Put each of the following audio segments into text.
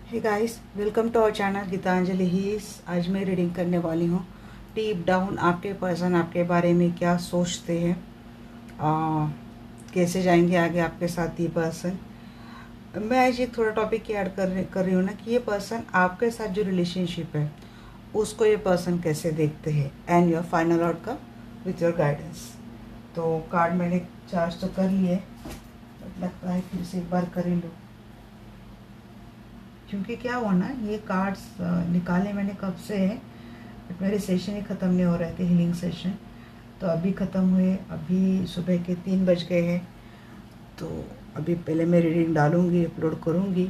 Hey guys, welcome to our channel Geetanjali हीस। आज मैं रीडिंग करने वाली हूँ डीप डाउन आपके पर्सन आपके बारे में क्या सोचते हैं, कैसे जाएंगे आगे आपके साथ ये पर्सन। मैं आज एक थोड़ा टॉपिक ऐड कर रही हूँ ना कि ये पर्सन आपके साथ जो रिलेशनशिप है उसको ये पर्सन कैसे देखते हैं and your final outcome with your guidance. तो कार्ड मैंने चार्ज तो कर लिए, बट लगता है फिर से एक बार कर ही लूँ, क्योंकि क्या हुआ ना, ये कार्ड्स निकाले मैंने कब से है, बट मेरे सेशन ही ख़त्म नहीं हो रहे थे, हीलिंग सेशन। तो अभी ख़त्म हुए, अभी सुबह के 3 बज गए हैं। तो अभी पहले मैं रीडिंग डालूँगी, अपलोड करूँगी,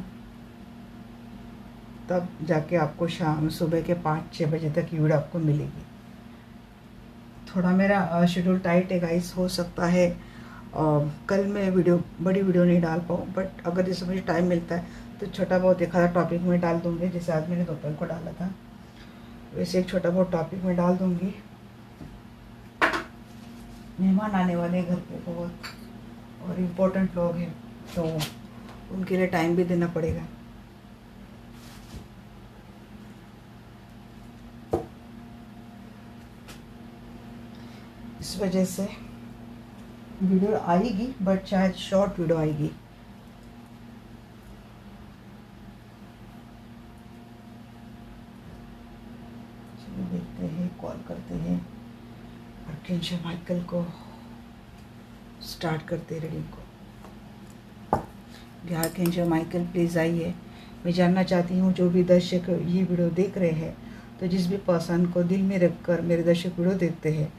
तब जाके आपको शाम सुबह के 5-6 बजे तक ये वीडियो आपको मिलेगी। थोड़ा मेरा शेड्यूल टाइट है गाइस, हो सकता है कल मैं बड़ी वीडियो नहीं डाल पाऊँ, बट अगर जैसे मुझे टाइम मिलता है तो छोटा बहुत एक आधा टॉपिक में डाल दूँगी। जैसे आज मैंने दोपहर को डाला था, वैसे एक छोटा बहुत टॉपिक में डाल दूँगी। मेहमान आने वाले घर पे बहुत, और इम्पोर्टेंट लोग हैं, तो उनके लिए टाइम भी देना पड़ेगा। इस वजह से वीडियो आएगी, बट शायद शॉर्ट वीडियो आएगी। चलिए देखते हैं, कॉल करते हैं आर्कएंजल माइकल को, स्टार्ट करते हैं रीडिंग को। आर्कएंजल माइकल प्लीज़ आइए। मैं जानना चाहती हूँ जो भी दर्शक ये वीडियो देख रहे हैं, तो जिस भी पर्सन को दिल में रखकर मेरे दर्शक वीडियो देखते हैं,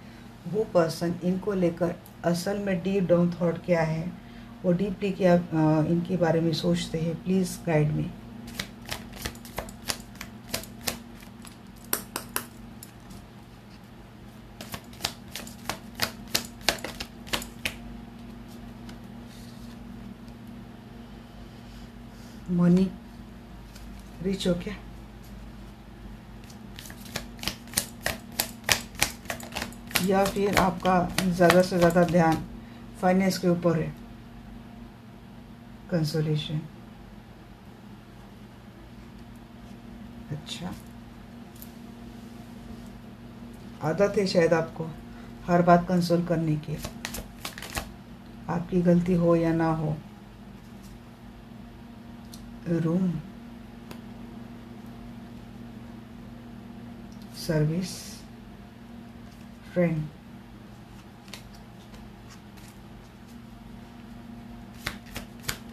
वो पर्सन इनको लेकर असल में डीप डाउन थॉट क्या है, वो डीपली क्या इनके बारे में सोचते हैं, please guide me. Money rich हो क्या, या फिर आपका ज़्यादा से ज़्यादा ध्यान फाइनेंस के ऊपर है। कंसोलेशन, अच्छा, आदत है शायद आपको हर बात कंसोल करने की, आपकी गलती हो या ना हो। रूम, सर्विस, फ्रेंड,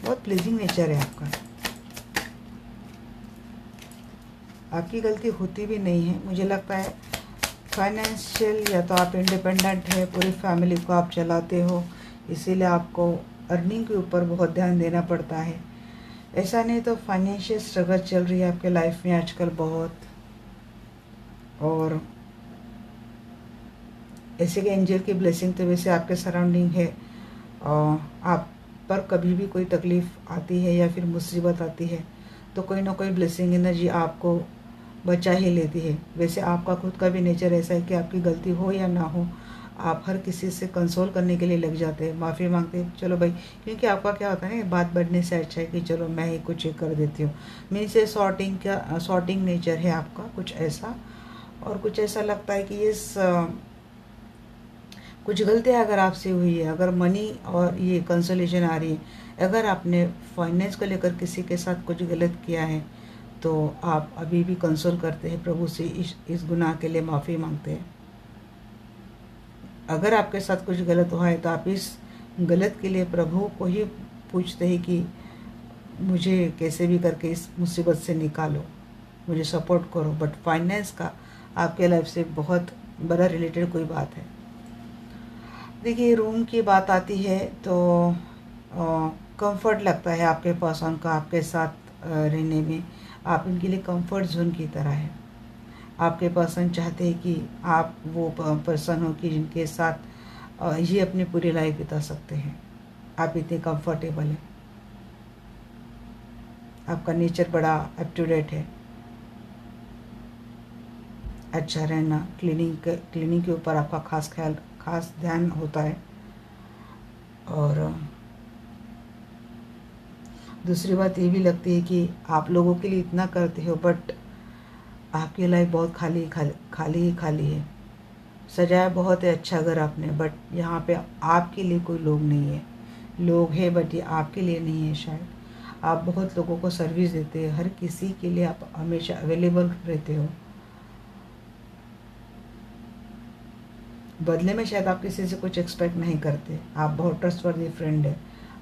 बहुत प्लीजिंग नेचर है आपका। आपकी गलती होती भी नहीं है, मुझे लगता है फाइनेंशियल, या तो आप इंडिपेंडेंट है, पूरी फैमिली को आप चलाते हो, इसीलिए आपको अर्निंग के ऊपर बहुत ध्यान देना पड़ता है। ऐसा नहीं तो फाइनेंशियल स्ट्रगल चल रही है आपके लाइफ में आजकल बहुत, और ऐसे कि एंजल की ब्लेसिंग तो वैसे आपके सराउंडिंग है, और आप पर कभी भी कोई तकलीफ़ आती है या फिर मुसीबत आती है तो कोई ना कोई ब्लेसिंग एनर्जी आपको बचा ही लेती है। वैसे आपका खुद का भी नेचर ऐसा है कि आपकी गलती हो या ना हो, आप हर किसी से कंसोल करने के लिए लग जाते हैं, माफ़ी मांगते हैं, चलो भाई, क्योंकि आपका क्या होता है ना, बात बढ़ने से अच्छा है कि चलो मैं ही कुछ कर देती हूँ। मीन से सॉर्टिंग नेचर है आपका कुछ ऐसा, और कुछ ऐसा लगता है कि ये कुछ गलतियाँ अगर आपसे हुई है, अगर मनी और ये कंसोलेशन आ रही है, अगर आपने फाइनेंस को लेकर किसी के साथ कुछ गलत किया है, तो आप अभी भी कंसोल करते हैं प्रभु से, इस गुनाह के लिए माफ़ी मांगते हैं। अगर आपके साथ कुछ गलत हुआ है तो आप इस गलत के लिए प्रभु को ही पूछते हैं कि मुझे कैसे भी करके इस मुसीबत से निकालो, मुझे सपोर्ट करो। बट फाइनेंस का आपके लाइफ से बहुत बड़ा रिलेटेड कोई बात है। देखिए, रूम की बात आती है तो कंफर्ट लगता है आपके पर्सन का आपके साथ रहने में, आप इनके लिए कंफर्ट जोन की तरह है। आपके पर्सन चाहते हैं कि आप वो पर्सन हो कि जिनके साथ ये अपनी पूरी लाइफ बिता सकते हैं। आप इतने कंफर्टेबल हैं, आपका नेचर बड़ा अप टू डेट है, अच्छा रहना, क्लीनिंग के ऊपर आपका खास ध्यान होता है, और दूसरी बात ये भी लगती है कि आप लोगों के लिए इतना करते हो बट आपकी लाइफ बहुत खाली खाली खाली ही खाली है। सजाया बहुत है अच्छा घर आपने, बट यहाँ पे आपके लिए कोई लोग नहीं है। लोग है बट ये आपके लिए नहीं है शायद। आप बहुत लोगों को सर्विस देते हैं, हर किसी के लिए आप हमेशा अवेलेबल रहते हो। बदले में शायद आप किसी से कुछ एक्सपेक्ट नहीं करते। आप बहुत ट्रस्टवर्दी फ्रेंड है।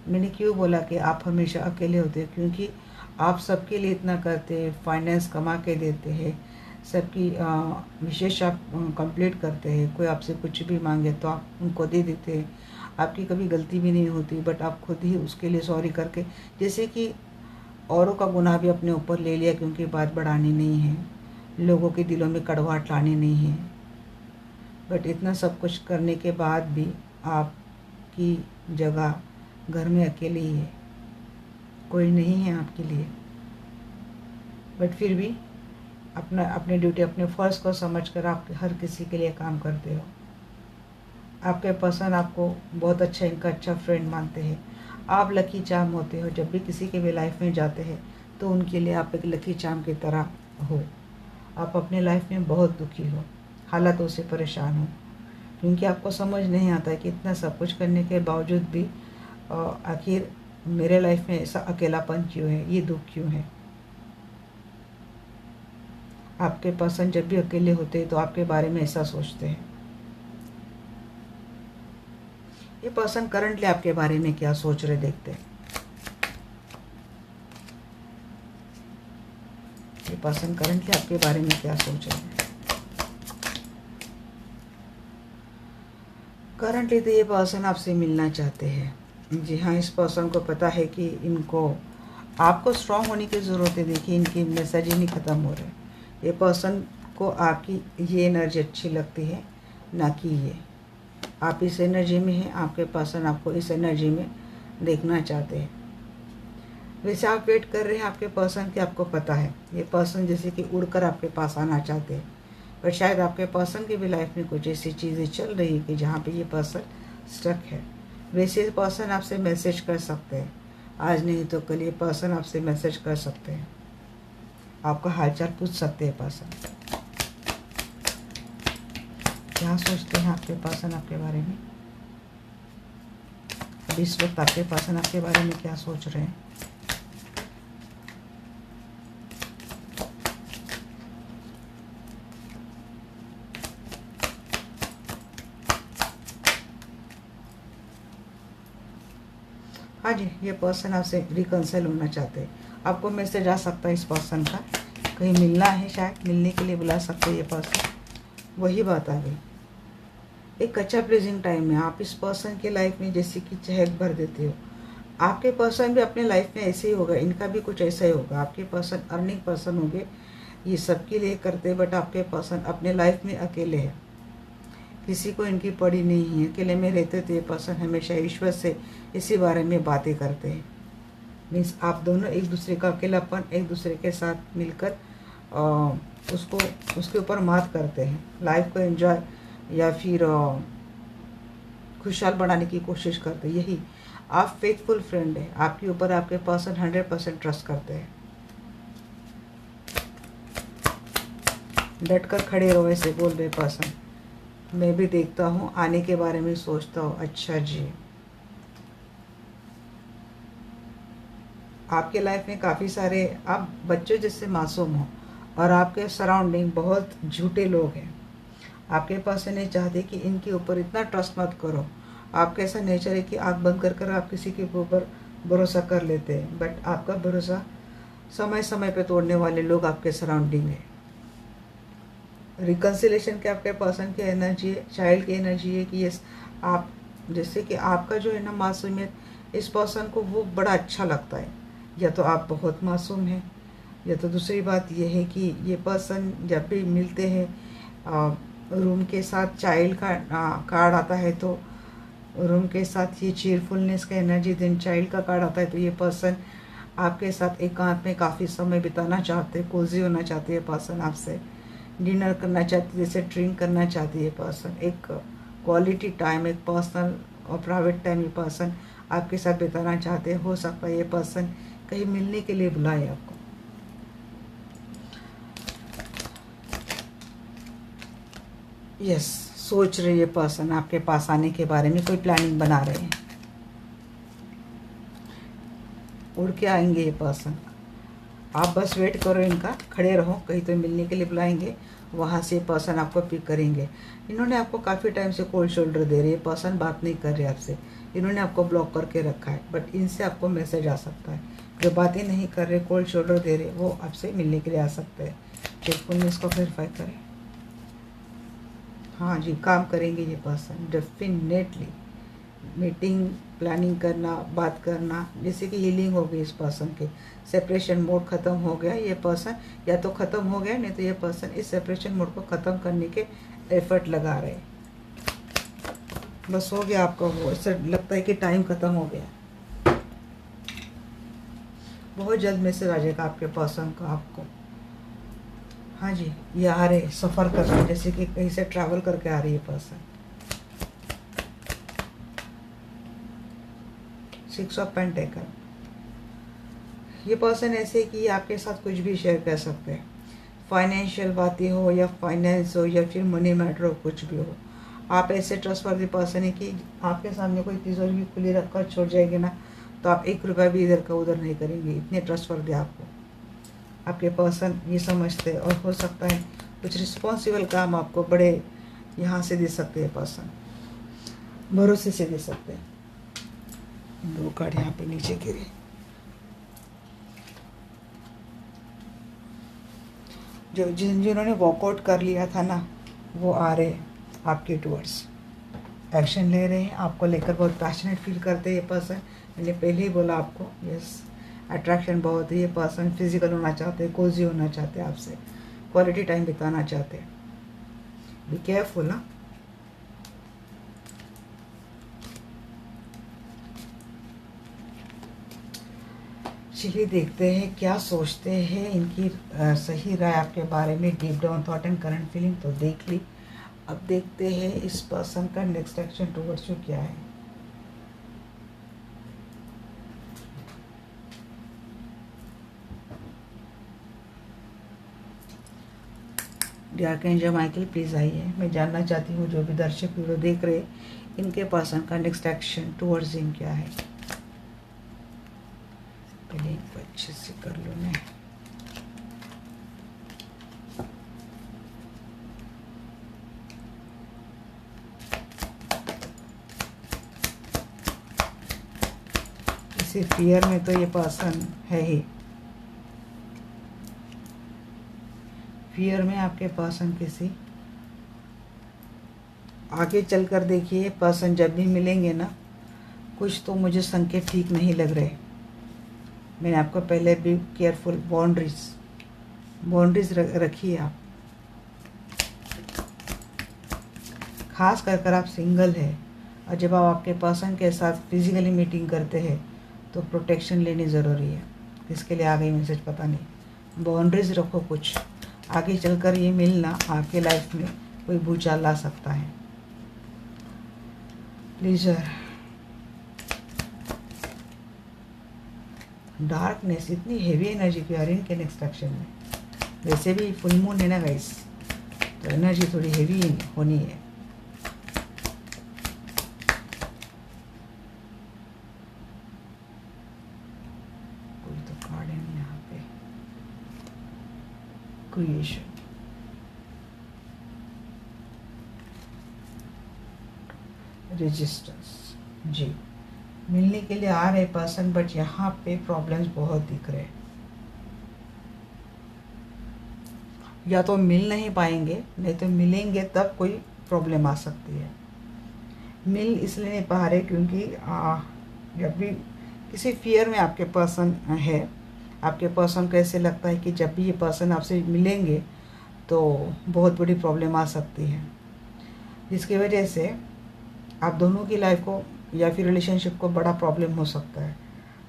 मैंने क्यों बोला कि आप हमेशा अकेले होते हैं, क्योंकि आप सबके लिए इतना करते हैं, फाइनेंस कमा के देते हैं, सबकी विशेष आप कंप्लीट करते हैं। कोई आपसे कुछ भी मांगे तो आप उनको दे देते हैं। आपकी कभी गलती भी नहीं होती बट आप खुद ही उसके लिए सॉरी करके, जैसे कि औरों का गुनाह भी अपने ऊपर ले लिया, क्योंकि बात बढ़ानी नहीं है, लोगों के दिलों में कड़वाहट लानी नहीं है। बट इतना सब कुछ करने के बाद भी आपकी जगह घर में अकेले ही है, कोई नहीं है आपके लिए। बट फिर भी अपने ड्यूटी, अपने फ़र्ज़ को समझकर आप हर किसी के लिए काम करते हो। आपके पर्सन आपको बहुत अच्छा, इनका अच्छा फ्रेंड मानते हैं। आप लकी चार्म होते हो। जब भी किसी के भी लाइफ में जाते हैं तो उनके लिए आप एक लकी चार्म की तरह हो। आप अपने लाइफ में बहुत दुखी हो, हालातों से परेशान हो, क्योंकि आपको समझ नहीं आता है कि इतना सब कुछ करने के बावजूद भी आखिर मेरे लाइफ में ऐसा अकेलापन क्यों है, ये दुख क्यों है। आपके पर्सन जब भी अकेले होते हैं तो आपके बारे में ऐसा सोचते हैं। ये पर्सन करंटली आपके बारे में क्या सोच रहे देखते हैं। ये पर्सन करंटली आपके बारे में क्या सोच रहे हैं। करंटली तो ये पर्सन आपसे मिलना चाहते हैं। जी हाँ, इस पर्सन को पता है कि इनको आपको स्ट्रांग होने की ज़रूरत है। देखिए इनकी मैसेज ही नहीं ख़त्म हो रहे। ये पर्सन को आपकी ये एनर्जी अच्छी लगती है, ना कि ये आप इस एनर्जी में हैं। आपके पर्सन आपको इस एनर्जी में देखना चाहते हैं। वैसे आप वेट कर रहे हैं आपके पर्सन के, आपको पता है ये पर्सन जैसे कि उड़कर आपके पास आना चाहते हैं, पर शायद आपके पर्सन की भी लाइफ में कुछ ऐसी चीज़ें चल रही है कि जहाँ पे ये पर्सन स्टक है। वैसे पर्सन आपसे मैसेज कर सकते हैं, आज नहीं तो कल ये पर्सन आपसे मैसेज कर सकते हैं, आपका हालचाल पूछ सकते हैं। पर्सन क्या सोचते हैं आपके पर्सन आपके बारे में, अभी इस वक्त आपके पर्सन आपके बारे में क्या सोच रहे हैं। हाँ जी, ये पर्सन आपसे रिकंसिल होना चाहते हैं। आपको मैसेज आ सकता है इस पर्सन का, कहीं मिलना है, शायद मिलने के लिए बुला सकते हैं ये पर्सन। वही बात आ गई, एक अच्छा प्लीजिंग टाइम में आप इस पर्सन के लाइफ में जैसे कि चहक भर देते हो। आपके पर्सन भी अपने लाइफ में ऐसे ही होगा, इनका भी कुछ ऐसा ही होगा। आपके पर्सन अर्निंग पर्सन होंगे, ये सबके लिए करते हैं, बट आपके पर्सन अपने लाइफ में अकेले है, किसी को इनकी पड़ी नहीं है, अकेले में रहते थे। ये पर्सन हमेशा ईश्वर से इसी बारे में बातें करते हैं। मीन्स आप दोनों एक दूसरे का अकेलापन एक दूसरे के साथ मिलकर उसको उसके ऊपर मात करते हैं, लाइफ को एंजॉय या फिर खुशहाल बनाने की कोशिश करते हैं। यही आप फेथफुल फ्रेंड है, आपके ऊपर आपके पर्सन 100% ट्रस्ट करते हैं। डट कर खड़े रहो, ऐसे बोल रहे पर्सन। मैं भी देखता हूँ, आने के बारे में सोचता हूँ। अच्छा जी, आपके लाइफ में काफ़ी सारे आप बच्चों जैसे मासूम हो और आपके सराउंडिंग बहुत झूठे लोग हैं। आपके पास नहीं चाहते कि इनके ऊपर इतना ट्रस्ट मत करो। आपका ऐसा नेचर है कि आँख बंद कर कर आप किसी के ऊपर भरोसा कर लेते हैं, बट आपका भरोसा समय समय पे तोड़ने वाले लोग आपके सराउंडिंग है। रिकन्सिलेशन के आपके पर्सन की एनर्जी है, चाइल्ड की एनर्जी है कि ये आप जैसे कि आपका जो है ना मासूमियत, इस पर्सन को वो बड़ा अच्छा लगता है। या तो आप बहुत मासूम हैं, या तो दूसरी बात ये है कि ये पर्सन जब भी मिलते हैं रूम के साथ चाइल्ड का कार्ड आता है, तो रूम के साथ ये चीयरफुलनेस का एनर्जी, देन चाइल्ड का कार्ड आता है, तो ये पर्सन आपके साथ एकांत में काफ़ी समय बिताना चाहते हैं, कोजी होना चाहते हैं पर्सन, आपसे डिनर करना चाहती है, जैसे ड्रिंक करना चाहती है पर्सन, एक क्वालिटी टाइम, एक पर्सनल और प्राइवेट टाइम ये पर्सन आपके साथ बिताना चाहते हैं। हो सकता है ये पर्सन कहीं मिलने के लिए बुलाए आपको। यस, सोच रही है पर्सन आपके पास आने के बारे में, कोई प्लानिंग बना रहे हैं। उड़ के आएंगे ये पर्सन, आप बस वेट करो इनका, खड़े रहो, कहीं तो मिलने के लिए बुलाएंगे, वहाँ से पर्सन आपको पिक करेंगे। इन्होंने आपको काफ़ी टाइम से कोल्ड शोल्डर दे रही है, पर्सन बात नहीं कर रहे आपसे, इन्होंने आपको ब्लॉक करके रखा है, बट इनसे आपको मैसेज आ सकता है। जो बातें नहीं कर रहे, कोल्ड शोल्डर दे रहे, वो आपसे मिलने के लिए आ सकते हैं। चेकफुल में इसको वेरीफाई करें। हाँ जी, काम करेंगे ये पर्सन डेफिनेटली। मीटिंग प्लानिंग करना, बात करना, जैसे कि हीलिंग हो गई इस पर्सन के, सेपरेशन मोड ख़त्म हो गया। ये पर्सन या तो ख़त्म हो गया, नहीं तो ये पर्सन इस सेपरेशन मोड को ख़त्म करने के एफर्ट लगा रहे। बस हो गया आपका, वो ऐसा लगता है कि टाइम ख़त्म हो गया। बहुत जल्द मैसेज आ जाएगा आपके पर्सन का आपको। हाँ जी, ये आ रहे सफ़र कर रहे, जैसे कि कहीं से ट्रैवल करके आ रही है पर्सन। 6 of pentacle. ये पर्सन ऐसे कि आपके साथ कुछ भी शेयर कर सकते हैं, फाइनेंशियल बातें हो या फाइनेंस हो या फिर मनी मैटर हो, कुछ भी हो। आप ऐसे ट्रस्टवर्दी पर्सन है कि आपके सामने कोई तिजोरी भी खुली रखकर छोड़ जाएगी ना, तो आप 1 रुपया भी इधर का उधर नहीं करेंगे, इतने ट्रस्टवर्दी आपको आपके पर्सन ये समझते हैं। और हो सकता है कुछ रिस्पॉन्सिबल काम आपको बड़े यहाँ से दे सकते हैं, पर्सन भरोसे से दे सकते हैं। 2 कार्ड यहाँ पे नीचे गिरे। जो जिन्होंने वॉकआउट कर लिया था ना, वो आ रहे आपके टूवर्ड्स, एक्शन ले रहे हैं, आपको लेकर बहुत पैशनेट फील करते हैं ये पर्सन। मैंने पहले ही बोला आपको, यस, अट्रैक्शन बहुत है। ये पर्सन फिजिकल होना चाहते हैं, कोजी होना चाहते हैं आपसे, क्वालिटी टाइम बिताना चाहते हैं। बी केयरफुल ना। चलिए देखते हैं क्या सोचते हैं इनकी सही राय आपके बारे में, deep down thought and current feeling तो देख ली। अब देखते हैं इस पर्सन का नेक्स्ट एक्शन टुवर्ड्स यू क्या है। आर्कएंजल माइकल प्लीज आइए, मैं जानना चाहती हूँ जो भी दर्शक वीडियो देख रहे इनके पर्सन का नेक्स्ट एक्शन टुवर्ड्स इन क्या है। पहले इनको अच्छे से कर लो मैं। इसी फियर में तो ये पर्सन है ही, फियर में आपके पर्सन किसी। आगे चलकर देखिए पर्सन जब भी मिलेंगे ना, कुछ तो मुझे संकेत ठीक नहीं लग रहे। मैंने आपको पहले भी केयरफुल, बाउंड्रीज रखिए आप, खास कर आप सिंगल है और जब आप आपके पर्सन के साथ फिजिकली मीटिंग करते हैं तो प्रोटेक्शन लेनी ज़रूरी है। किसके लिए आ गई मैसेज पता नहीं। बाउंड्रीज रखो, कुछ आगे चलकर ये मिलना आपके लाइफ में कोई भूचाल ला सकता है। प्लीजर, डार्कनेस, इतनी हेवी एनर्जी की आ रही है इनके नेक्स्ट एक्शन में। वैसे भी फुल मून है ना गाइस, तो एनर्जी थोड़ी हेवी होनी है। कोई तो कार्ड है यहाँ पे, क्रिएशन, रेजिस्टेंस। जी, मिलने के लिए आ रहे पर्सन, बट यहाँ पे प्रॉब्लम्स बहुत दिख रहे हैं। या तो मिल नहीं पाएंगे, नहीं तो मिलेंगे तब कोई प्रॉब्लम आ सकती है। मिल इसलिए नहीं पा रहे क्योंकि जब भी किसी फियर में आपके पर्सन है, आपके पर्सन को ऐसे लगता है कि जब भी ये पर्सन आपसे मिलेंगे तो बहुत बड़ी प्रॉब्लम आ सकती है, जिसकी वजह से आप दोनों की लाइफ को या फिर रिलेशनशिप को बड़ा प्रॉब्लम हो सकता है।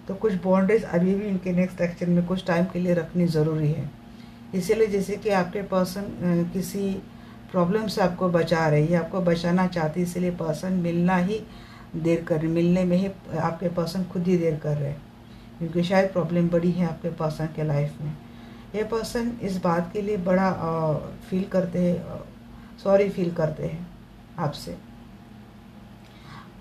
तो कुछ बाउंड्रीज अभी भी इनके नेक्स्ट एक्शन में कुछ टाइम के लिए रखनी ज़रूरी है। इसीलिए जैसे कि आपके पर्सन किसी प्रॉब्लम से आपको बचा रहे या आपको बचाना चाहती, इसीलिए पर्सन मिलना ही देर कर रहे, मिलने में ही आपके पर्सन खुद ही देर कर रहे हैं। क्योंकि शायद प्रॉब्लम बड़ी है आपके पर्सन के लाइफ में। ये पर्सन इस बात के लिए बड़ा फील करते हैं, सॉरी फील करते हैं आपसे।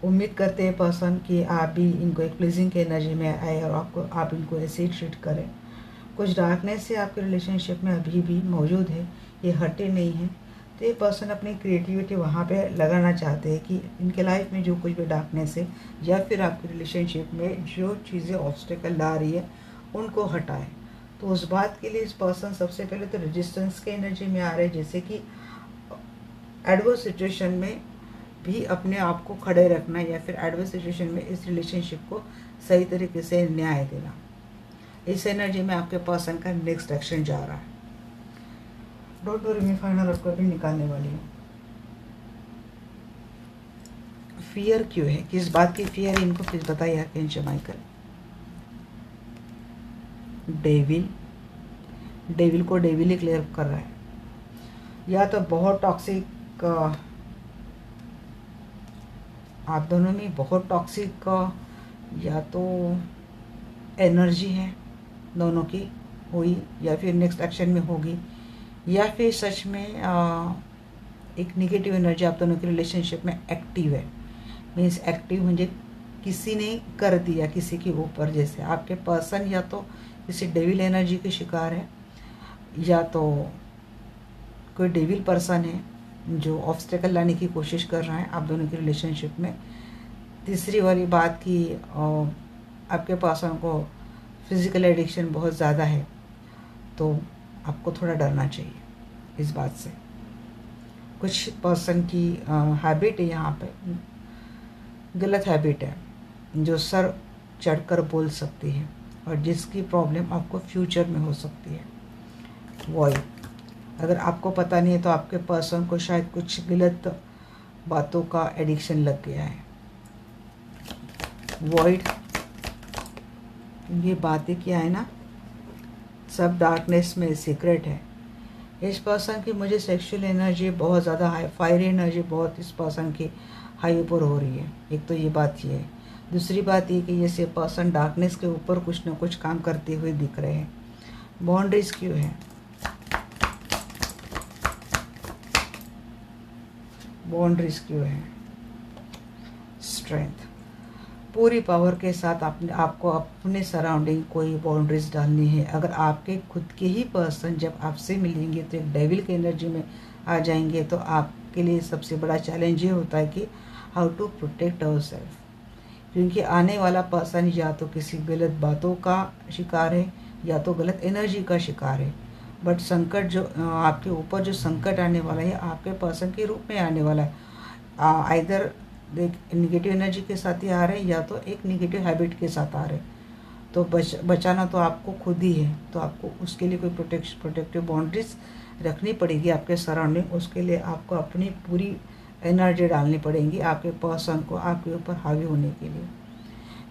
उम्मीद करते हैं पर्सन कि आप भी इनको एक प्लीजिंग के एनर्जी में आए और आप इनको ऐसे ही ट्रीट करें। कुछ डार्कनेस से आपके रिलेशनशिप में अभी भी मौजूद है, ये हटे नहीं है। तो ये पर्सन अपनी क्रिएटिविटी वहाँ पे लगाना चाहते हैं कि इनके लाइफ में जो कुछ भी डार्कनेस है या फिर आपके रिलेशनशिप में जो चीज़ें ऑब्स्टेकल ला रही है उनको हटाए। तो उस बात के लिए इस पर्सन सबसे पहले तो रेजिस्टेंस के एनर्जी में आ रहे हैं, जैसे कि एडवर्स सिचुएशन में भी अपने आप को खड़े रखना या फिर एडवर्स सिचुएशन में इस रिलेशनशिप को सही तरीके से न्याय देना। इस एनर्जी में आपके पर्सन का नेक्स्ट एक्शन जा रहा है। डोंट वरी, मैं फाइनल आपको अभी निकालने वाली हूँ। फियर क्यों है, किस बात की फियर है, इनको प्लीज बताइए आर्कएंजल माइकल। डेविल को डेविल ही क्लियर कर रहा है, या तो बहुत टॉक्सिक, आप दोनों में बहुत टॉक्सिक या तो एनर्जी है दोनों की हुई, या फिर नेक्स्ट एक्शन में होगी, या फिर सच में एक नेगेटिव एनर्जी आप दोनों के रिलेशनशिप में एक्टिव है। मीन्स एक्टिव म्हणजे किसी ने कर दिया किसी के ऊपर, जैसे आपके पर्सन या तो किसी डेविल एनर्जी के शिकार है या तो कोई डेविल पर्सन है जो ऑब्स्टेकल लाने की कोशिश कर रहा है आप दोनों के रिलेशनशिप में। तीसरी वाली बात कि आपके पर्सन को फिज़िकल एडिक्शन बहुत ज़्यादा है, तो आपको थोड़ा डरना चाहिए इस बात से। कुछ पर्सन की हैबिट है यहाँ पे, गलत हैबिट है जो सर चढ़कर बोल सकती है और जिसकी प्रॉब्लम आपको फ्यूचर में हो सकती है। वॉइड, अगर आपको पता नहीं है तो आपके पर्सन को शायद कुछ गलत बातों का एडिक्शन लग गया है। वॉइड, ये बातें क्या है ना, सब डार्कनेस में सीक्रेट है। इस पर्सन की मुझे सेक्सुअल एनर्जी बहुत ज़्यादा हाई, फायरी एनर्जी बहुत इस पर्सन की हाई ऊपर हो रही है। एक तो ये बात ये है। दूसरी बात ये कि ये पर्सन डार्कनेस के ऊपर कुछ ना कुछ काम करते हुए दिख रहे हैं। बाउंड्रीज क्यों है, बाउंड्रीज क्यों है, स्ट्रेंथ, पूरी पावर के साथ आपको अपने सराउंडिंग कोई बाउंड्रीज डालनी है। अगर आपके खुद के ही पर्सन जब आपसे मिलेंगे तो एक डेविल के एनर्जी में आ जाएंगे, तो आपके लिए सबसे बड़ा चैलेंज ये होता है कि how to protect our self, क्योंकि आने वाला पर्सन या तो किसी गलत बातों का शिकार है या तो गलत एनर्जी का शिकार है। बट संकट जो आपके ऊपर जो संकट आने वाला है आपके पर्सन के रूप में आने वाला है। आइदर निगेटिव एनर्जी के साथ ही आ रहे हैं या तो एक निगेटिव हैबिट के साथ आ रहे हैं। तो बचाना तो आपको खुद ही है, तो आपको उसके लिए कोई प्रोटेक्टिव बाउंड्रीज रखनी पड़ेगी आपके सराउंडिंग। उसके लिए आपको अपनी पूरी एनर्जी डालनी पड़ेगी आपके पर्सन को आपके ऊपर हावी होने के लिए।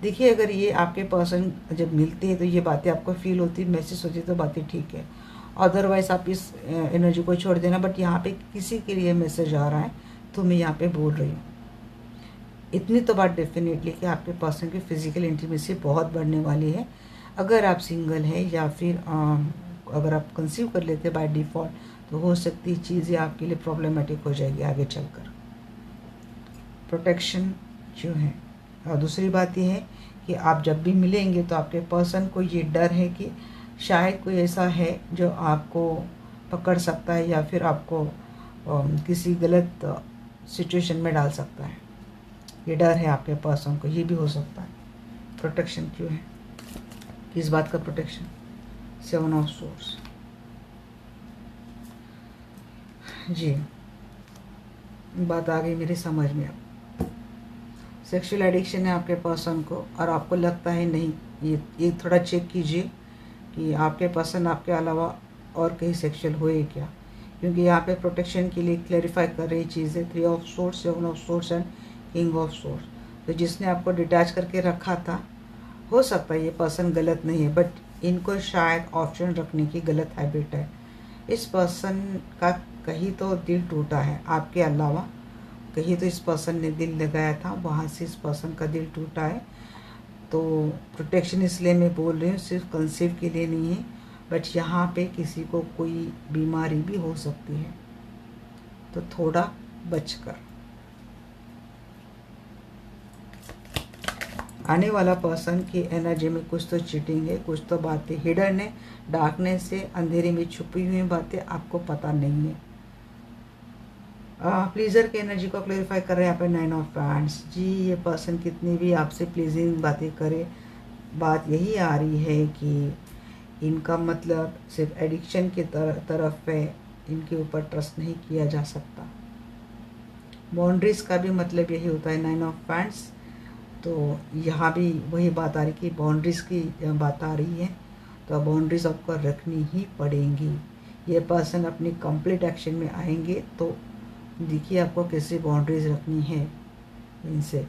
देखिए, अगर ये आपके पर्सन जब मिलते हैं तो ये बातें आपको फील होती, महसूस होती, तो बातें ठीक है। अदरवाइज आप इस एनर्जी को छोड़ देना। बट यहाँ पे किसी के लिए मैसेज आ रहा है तो मैं यहाँ पे बोल रही हूँ। इतनी तो बात डेफिनेटली कि आपके पर्सन की फिजिकल इंटीमेसी बहुत बढ़ने वाली है। अगर आप सिंगल हैं या फिर अगर आप कंसीव कर लेते बाय डिफ़ॉल्ट, तो हो सकती चीज़ें आपके लिए प्रॉब्लमेटिक हो जाएगी आगे चलकर। प्रोटेक्शन जो है, और दूसरी बात यह है कि आप जब भी मिलेंगे तो आपके पर्सन को ये डर है कि शायद कोई ऐसा है जो आपको पकड़ सकता है या फिर आपको किसी गलत सिचुएशन में डाल सकता है। ये डर है आपके पर्सन को, ये भी हो सकता है। प्रोटेक्शन क्यों है, किस बात का प्रोटेक्शन, 7 ऑफ सोर्स। जी, बात आ गई मेरी समझ में। अब सेक्सुअल एडिक्शन है आपके पर्सन को और आपको लगता है नहीं, ये थोड़ा चेक कीजिए कि आपके पर्सन आपके अलावा और कहीं सेक्सुअल हुए क्या, क्योंकि यहाँ पे प्रोटेक्शन के लिए क्लैरिफाई कर रही चीज़ें 3 of source, 7 of source and king of source. तो जिसने आपको डिटैच करके रखा था, हो सकता है ये पर्सन गलत नहीं है, बट इनको शायद ऑप्शन रखने की गलत हैबिट है। इस पर्सन का कहीं तो दिल टूटा है आपके अलावा, कहीं तो इस पर्सन ने दिल लगाया था, वहाँ से इस पर्सन का दिल टूटा है। तो प्रोटेक्शन इसलिए मैं बोल रही हूँ, सिर्फ कंसीव के लिए नहीं है, बट यहाँ पे किसी को कोई बीमारी भी हो सकती है, तो थोड़ा बचकर। आने वाला पर्सन की एनर्जी में कुछ तो चीटिंग है, कुछ तो बातें हिडन है, डार्कनेस से, अंधेरे में छुपी हुई बातें आपको पता नहीं है। प्लीजर की एनर्जी को क्लेरिफाई कर रहे हैं यहाँ पे 9 ऑफ पैंट्स। जी ये पर्सन कितनी भी आपसे प्लीजिंग बातें करे, बात यही आ रही है कि इनका मतलब सिर्फ एडिक्शन की तरफ है, इनके ऊपर ट्रस्ट नहीं किया जा सकता। बाउंड्रीज का भी मतलब यही होता है 9 ऑफ पैंट्स। तो यहाँ भी वही बात आ रही कि बाउंड्रीज की बात आ रही है, तो बाउंड्रीज आपको रखनी ही पड़ेंगी। ये पर्सन अपनी कंप्लीट एक्शन में आएंगे तो देखिए आपको कैसे बाउंड्रीज रखनी है इनसे।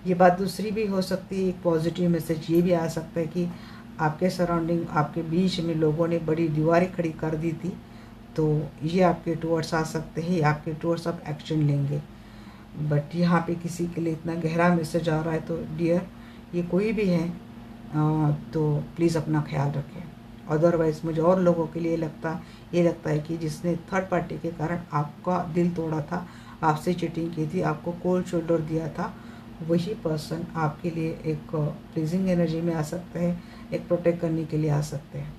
ये बात दूसरी भी हो सकती है, एक पॉजिटिव मैसेज ये भी आ सकता है कि आपके सराउंडिंग, आपके बीच में लोगों ने बड़ी दीवारें खड़ी कर दी थी, तो ये आपके टुवर्ड्स आ सकते हैं, आपके टुवर्ड्स आप एक्शन लेंगे। बट यहाँ पे किसी के लिए इतना गहरा मैसेज आ रहा है, तो डियर ये कोई भी है तो प्लीज़ अपना ख्याल रखें। अदरवाइज़ मुझे और लोगों के लिए ये लगता है कि जिसने थर्ड पार्टी के कारण आपका दिल तोड़ा था, आपसे चीटिंग की थी, आपको कोल्ड शोल्डर दिया था, वही पर्सन आपके लिए एक प्लीजिंग एनर्जी में आ सकता है, एक प्रोटेक्ट करने के लिए आ सकते हैं।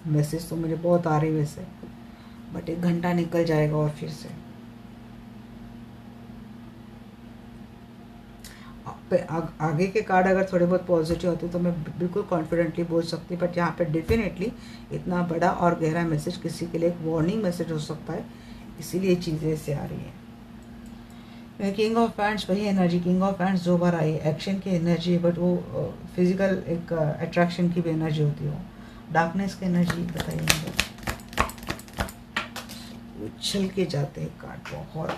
मैसेज तो मुझे बहुत आ रही वैसे, बट 1 घंटा निकल जाएगा और फिर से आगे के कार्ड अगर थोड़े बहुत पॉजिटिव होते तो मैं बिल्कुल कॉन्फिडेंटली बोल सकती, बट यहाँ पे डेफिनेटली इतना बड़ा और गहरा मैसेज किसी के लिए एक वार्निंग मैसेज हो सकता है, इसीलिए चीज़ें ऐसे आ रही है। किंग ऑफ हैंड्स वही energy, king of hands 2 bar I, action की एनर्जी है, बट वो फिजिकल एक अट्रैक्शन की भी एनर्जी होती है। डार्कनेस की एनर्जी बताइए मुझे। उछल के जाते हैं कार्ड बहुत।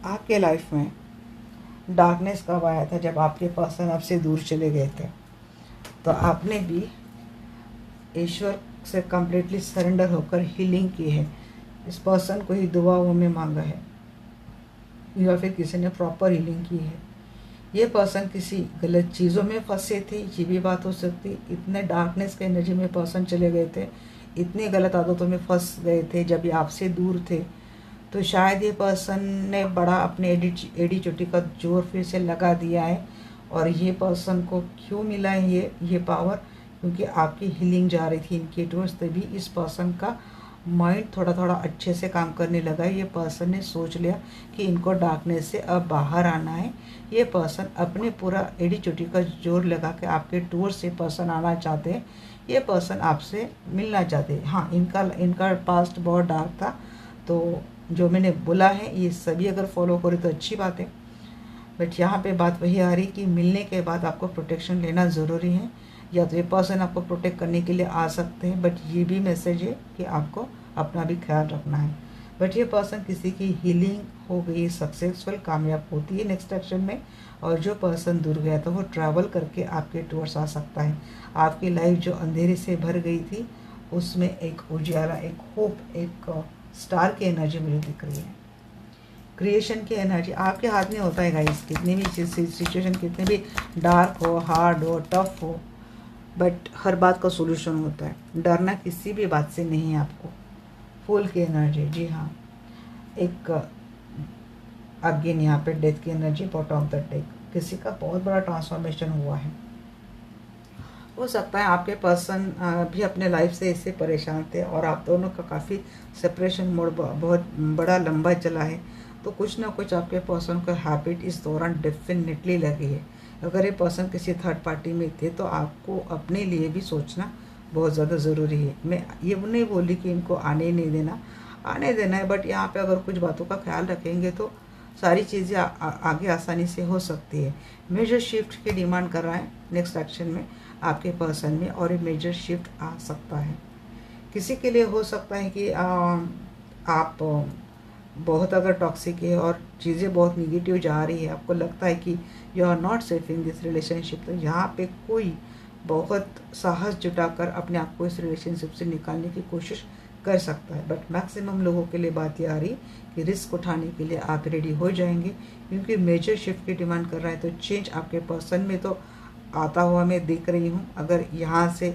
आपके लाइफ में डार्कनेस कब आया था? जब आपके पर्सन आपसे दूर चले गए थे, तो आपने भी ईश्वर से कंप्लीटली सरेंडर होकर हीलिंग की है। इस पर्सन को ही दुआओं में मांगा है, या फिर किसी ने प्रॉपर हीलिंग की है। ये पर्सन किसी गलत चीज़ों में फंसे थे, ये भी बात हो सकती। इतने डार्कनेस के एनर्जी में पर्सन चले गए थे, इतने गलत आदतों में फंस गए थे जब ये आपसे दूर थे, तो शायद ये पर्सन ने बड़ा अपने एडी चोटी का जोर फिर से लगा दिया है। और ये पर्सन को क्यों मिला है ये पावर? क्योंकि आपकी हीलिंग जा रही थी इनके टूर्स, तभी इस पर्सन का माइंड थोड़ा थोड़ा अच्छे से काम करने लगा है। ये पर्सन ने सोच लिया कि इनको डार्कनेस से अब बाहर आना है। ये पर्सन अपने पूरा एडी चोटी का जोर लगा के आपके टूर से पर्सन आना चाहते हैं। ये पर्सन आपसे मिलना चाहते हैं। हाँ, इनका पास्ट बहुत डार्क था, तो जो मैंने बोला है ये सभी अगर फॉलो करें तो अच्छी बात है। बट यहाँ पे बात वही आ रही कि मिलने के बाद आपको प्रोटेक्शन लेना ज़रूरी है। या तो ये पर्सन आपको प्रोटेक्ट करने के लिए आ सकते हैं, बट ये भी मैसेज है कि आपको अपना भी ख्याल रखना है। बट ये पर्सन किसी की हीलिंग हो गई, सक्सेसफुल, कामयाब होती है नेक्स्ट एक्शन में। और जो पर्सन दूर गया था वो ट्रैवल करके आपके टूर्स आ सकता है। आपकी लाइफ जो अंधेरे से भर गई थी उसमें एक उजाला, एक होप, एक स्टार की एनर्जी मुझे दिख रही है। क्रिएशन की एनर्जी आपके हाथ में होता है गाइस। कितनी भी सिचुएशन कितने भी डार्क हो, हार्ड हो, टफ हो, बट हर बात का सोल्यूशन होता है। डरना किसी भी बात से नहीं है आपको। फूल की एनर्जी, जी हाँ, एक अगेन यहाँ पे डेथ की energy, bottom of the deck. किसी का बहुत बड़ा ट्रांसफॉर्मेशन हुआ है। हो सकता है आपके पर्सन भी अपने लाइफ से इससे परेशान थे और आप दोनों का काफ़ी सेपरेशन मोड बहुत बड़ा लंबा चला है। तो कुछ ना कुछ आपके पर्सन को हैबिट इस दौरान डेफिनेटली लगी है। अगर ये पर्सन किसी थर्ड पार्टी में थे तो आपको अपने लिए भी सोचना बहुत ज़्यादा ज़रूरी है। मैं ये नहीं बोली कि इनको आने नहीं देना, आने देना है, बट यहाँ पे अगर कुछ बातों का ख्याल रखेंगे तो सारी चीज़ें आगे आसानी से हो सकती है। मेजर शिफ्ट की डिमांड कर रहा है नेक्स्ट एक्शन में आपके पर्सन में, और ये मेजर शिफ्ट आ सकता है। किसी के लिए हो सकता है कि आप बहुत अगर टॉक्सिक है और चीज़ें बहुत निगेटिव जा रही है, आपको लगता है कि you are not safe in this relationship, तो यहाँ पे कोई बहुत साहस जुटाकर अपने आप को इस रिलेशनशिप से निकालने की कोशिश कर सकता है। बट मैक्सिमम लोगों के लिए बात ये आ रही कि रिस्क उठाने के लिए आप रेडी हो जाएंगे, क्योंकि मेजर शिफ्ट की डिमांड कर रहा है। तो चेंज आपके पर्सन में तो आता हुआ मैं देख रही हूँ। अगर यहाँ से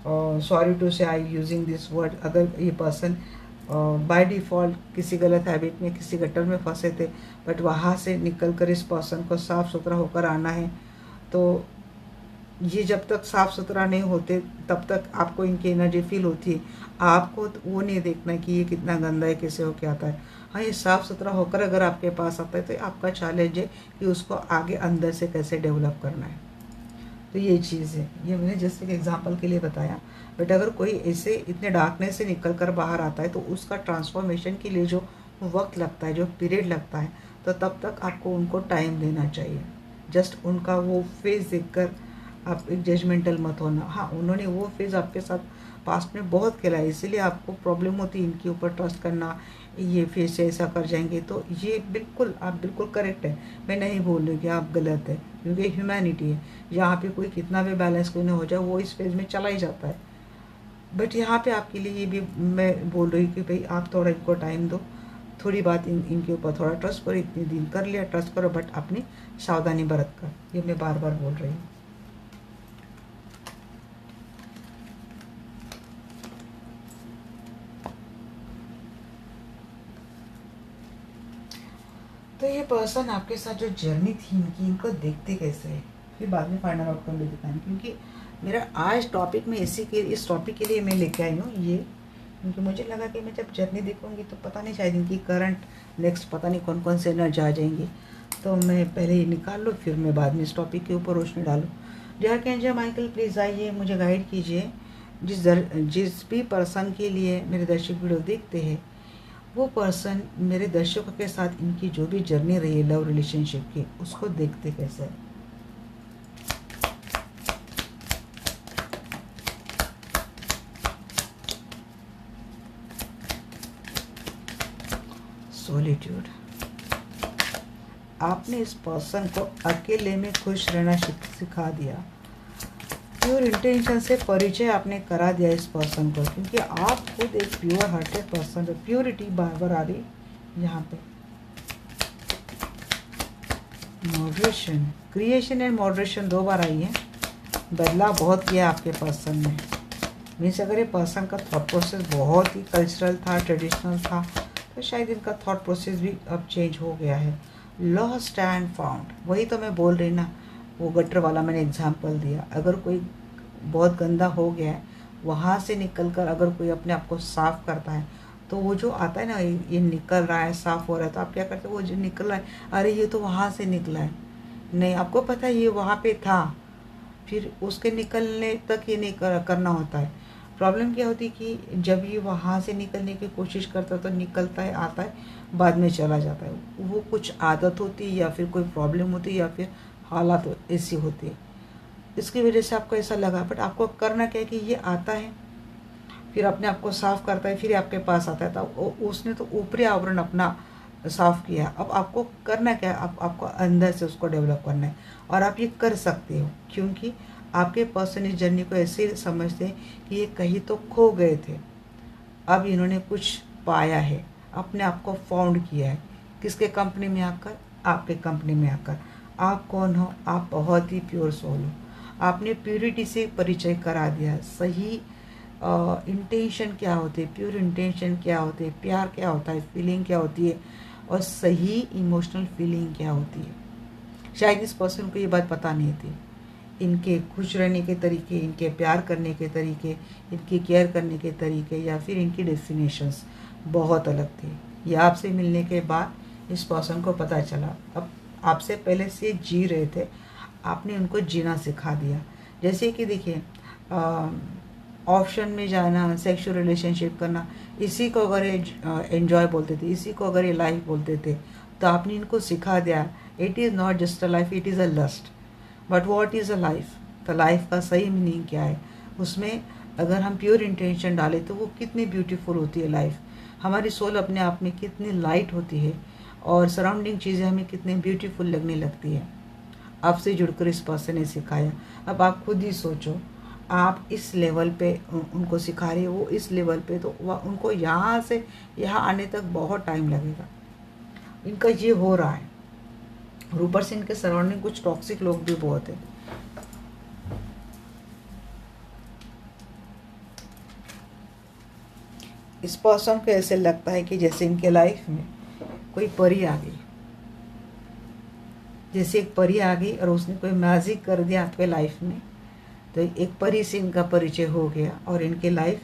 सॉरी टू से आई यूजिंग दिस वर्ड, अगर ये पर्सन बाय डिफ़ॉल्ट किसी गलत हैबिट में, किसी गटर में फंसे थे, बट वहाँ से निकल कर इस पर्सन को साफ़ सुथरा होकर आना है। तो ये जब तक साफ़ सुथरा नहीं होते तब तक आपको इनकी एनर्जी फील होती है। आपको तो वो नहीं देखना कि ये कितना गंदा है, कैसे होके आता है। हाँ, ये साफ़ सुथरा होकर अगर आपके पास आता है तो आपका चैलेंज है कि उसको आगे अंदर से कैसे डेवलप करना है। तो ये चीज़ है, ये मैंने जस्ट एक एग्जांपल के लिए बताया। बट अगर कोई ऐसे इतने डार्कनेस से निकल कर बाहर आता है तो उसका ट्रांसफॉर्मेशन के लिए जो वक्त लगता है, जो पीरियड लगता है, तो तब तक आपको उनको टाइम देना चाहिए। जस्ट उनका वो फेज़ देखकर आप एक जजमेंटल मत होना। हाँ, उन्होंने वो फेज़ आपके साथ पास्ट में बहुत खेला है, इसीलिए आपको प्रॉब्लम होती है इनके ऊपर ट्रस्ट करना। ये फेस से ऐसा कर जाएंगे, तो ये बिल्कुल आप बिल्कुल करेक्ट है। मैं नहीं बोल रही कि आप गलत है, क्योंकि ह्यूमैनिटी है। यहाँ पे कोई कितना भी बैलेंस कोई ना हो जाए, वो इस फेज में चला ही जाता है। बट यहाँ पे आपके लिए ये भी मैं बोल रही हूँ कि भाई आप थोड़ा इनको टाइम दो, थोड़ी बात इनके ऊपर थोड़ा ट्रस्ट करो। इतने दिन कर लिया, ट्रस्ट करो, बट अपनी सावधानी बरत कर, ये मैं बार बार बोल रही हूँ। तो ये पर्सन आपके साथ जो जर्नी थी इनकी, इनको देखते कैसे है, फिर बाद में फाइनल आउटकम भी दिखाएंगे। क्योंकि मेरा आज टॉपिक में इस टॉपिक के लिए मैं लेके आई हूँ ये, क्योंकि मुझे लगा कि मैं जब जर्नी देखूँगी तो पता नहीं शायद इनकी करंट नेक्स्ट पता नहीं कौन कौन से एनर्जी आ जाएंगी। तो मैं पहले ही निकाल लूँ, फिर मैं बाद में इस टॉपिक के ऊपर रोशनी डालूँ। डियर आर्कएंजल माइकल, प्लीज़ आइए, मुझे गाइड कीजिए। जिस भी पर्सन के लिए मेरे दर्शक वीडियो देखते हैं, वो पर्सन मेरे दर्शकों के साथ इनकी जो भी जर्नी रही है लव रिलेशनशिप की, उसको देखते कैसे है। सॉलिट्यूड। आपने इस पर्सन को अकेले में खुश रहना सिखा दिया। प्योर इंटेंशन से परिचय आपने करा दिया इस पर्सन को, क्योंकि आप खुद एक प्योर हार्टेड पर्सन है। प्योरिटी बार बार आ रही यहाँ पे। मॉडरेशन, क्रिएशन एंड मॉडरेशन 2 बार आई है। बदलाव बहुत किया आपके पर्सन ने। मीन्स अगर ये पर्सन का थॉट प्रोसेस बहुत ही कल्चरल था, ट्रेडिशनल था, तो शायद इनका थॉट प्रोसेस भी अब चेंज हो गया है। लॉस्ट एंड फाउंड, वही तो मैं बोल रही ना, वो गटर वाला मैंने एग्जांपल दिया। अगर कोई बहुत गंदा हो गया है, वहाँ से निकलकर अगर कोई अपने आप को साफ़ करता है, तो वो जो आता है ना, ये निकल रहा है, साफ़ हो रहा है, तो आप क्या करते हो, वो जो निकल रहा है, अरे ये तो वहाँ से निकला है, नहीं आपको पता है ये वहाँ पे था, फिर उसके निकलने तक ये नहीं करना होता है। प्रॉब्लम क्या होती है कि जब ये वहाँ से निकलने की कोशिश करता है तो निकलता है, आता है, बाद में चला जाता है। वो कुछ आदत होती है या फिर कोई प्रॉब्लम होती है या फिर हालात ऐसी होती है, इसकी वजह से आपको ऐसा लगा। बट आपको करना क्या है कि ये आता है, फिर अपने आप को साफ़ करता है, फिर आपके पास आता है। तो उसने तो ऊपरी आवरण अपना साफ़ किया, अब आपको करना क्या है, आपको अंदर से उसको डेवलप करना है। और आप ये कर सकते हो, क्योंकि आपके पर्सन इस जर्नी को ऐसे समझते हैं कि ये कहीं तो खो गए थे, अब इन्होंने कुछ पाया है, अपने आप को फाउंड किया है। किसके कंपनी में आकर? आपके कंपनी में आकर। आप कौन हो? आप बहुत ही प्योर सोल हो। आपने प्योरिटी से परिचय करा दिया। सही इंटेंशन क्या होती है, प्योर इंटेंशन क्या होती है, प्यार क्या होता है, फीलिंग क्या होती है, और सही इमोशनल फीलिंग क्या होती है। शायद इस पर्सन को ये बात पता नहीं थी। इनके खुश रहने के तरीके, इनके प्यार करने के तरीके, इनकी केयर करने के तरीके, या फिर इनकी डेस्टिनेशंस बहुत अलग थे। ये आपसे मिलने के बाद इस पर्सन को पता चला। अब आपसे पहले से जी रहे थे, आपने उनको जीना सिखा दिया। जैसे कि देखिए, ऑप्शन में जाना, सेक्सुअल रिलेशनशिप करना, इसी को अगर एंजॉय बोलते थे, इसी को अगर ये लाइफ बोलते थे, तो आपने इनको सिखा दिया it is not just a life, it is a lust. But what is a life? तो लाइफ का सही मीनिंग क्या है, उसमें अगर हम प्योर इंटेंशन डालें तो वो कितनी ब्यूटीफुल होती है लाइफ। हमारी सोल अपने आप में कितनी लाइट होती है, और सराउंडिंग चीज़ें हमें कितनी ब्यूटीफुल लगने लगती है। आपसे जुड़कर इस पर्सन ने सिखाया। अब आप खुद ही सोचो, आप इस लेवल पे उनको सिखा रही हो, वो इस लेवल पे, तो उनको यहाँ से यहाँ आने तक बहुत टाइम लगेगा। इनका ये हो रहा है। और ऊपर से इनके सराउंडिंग कुछ टॉक्सिक लोग भी बहुत है। इस पर्सन को ऐसे लगता है कि जैसे इनके लाइफ में कोई परी आ गई, जैसे एक परी आ गई और उसने कोई मैजिक कर दिया आपके लाइफ में। तो एक परी से इनका परिचय हो गया और इनकी लाइफ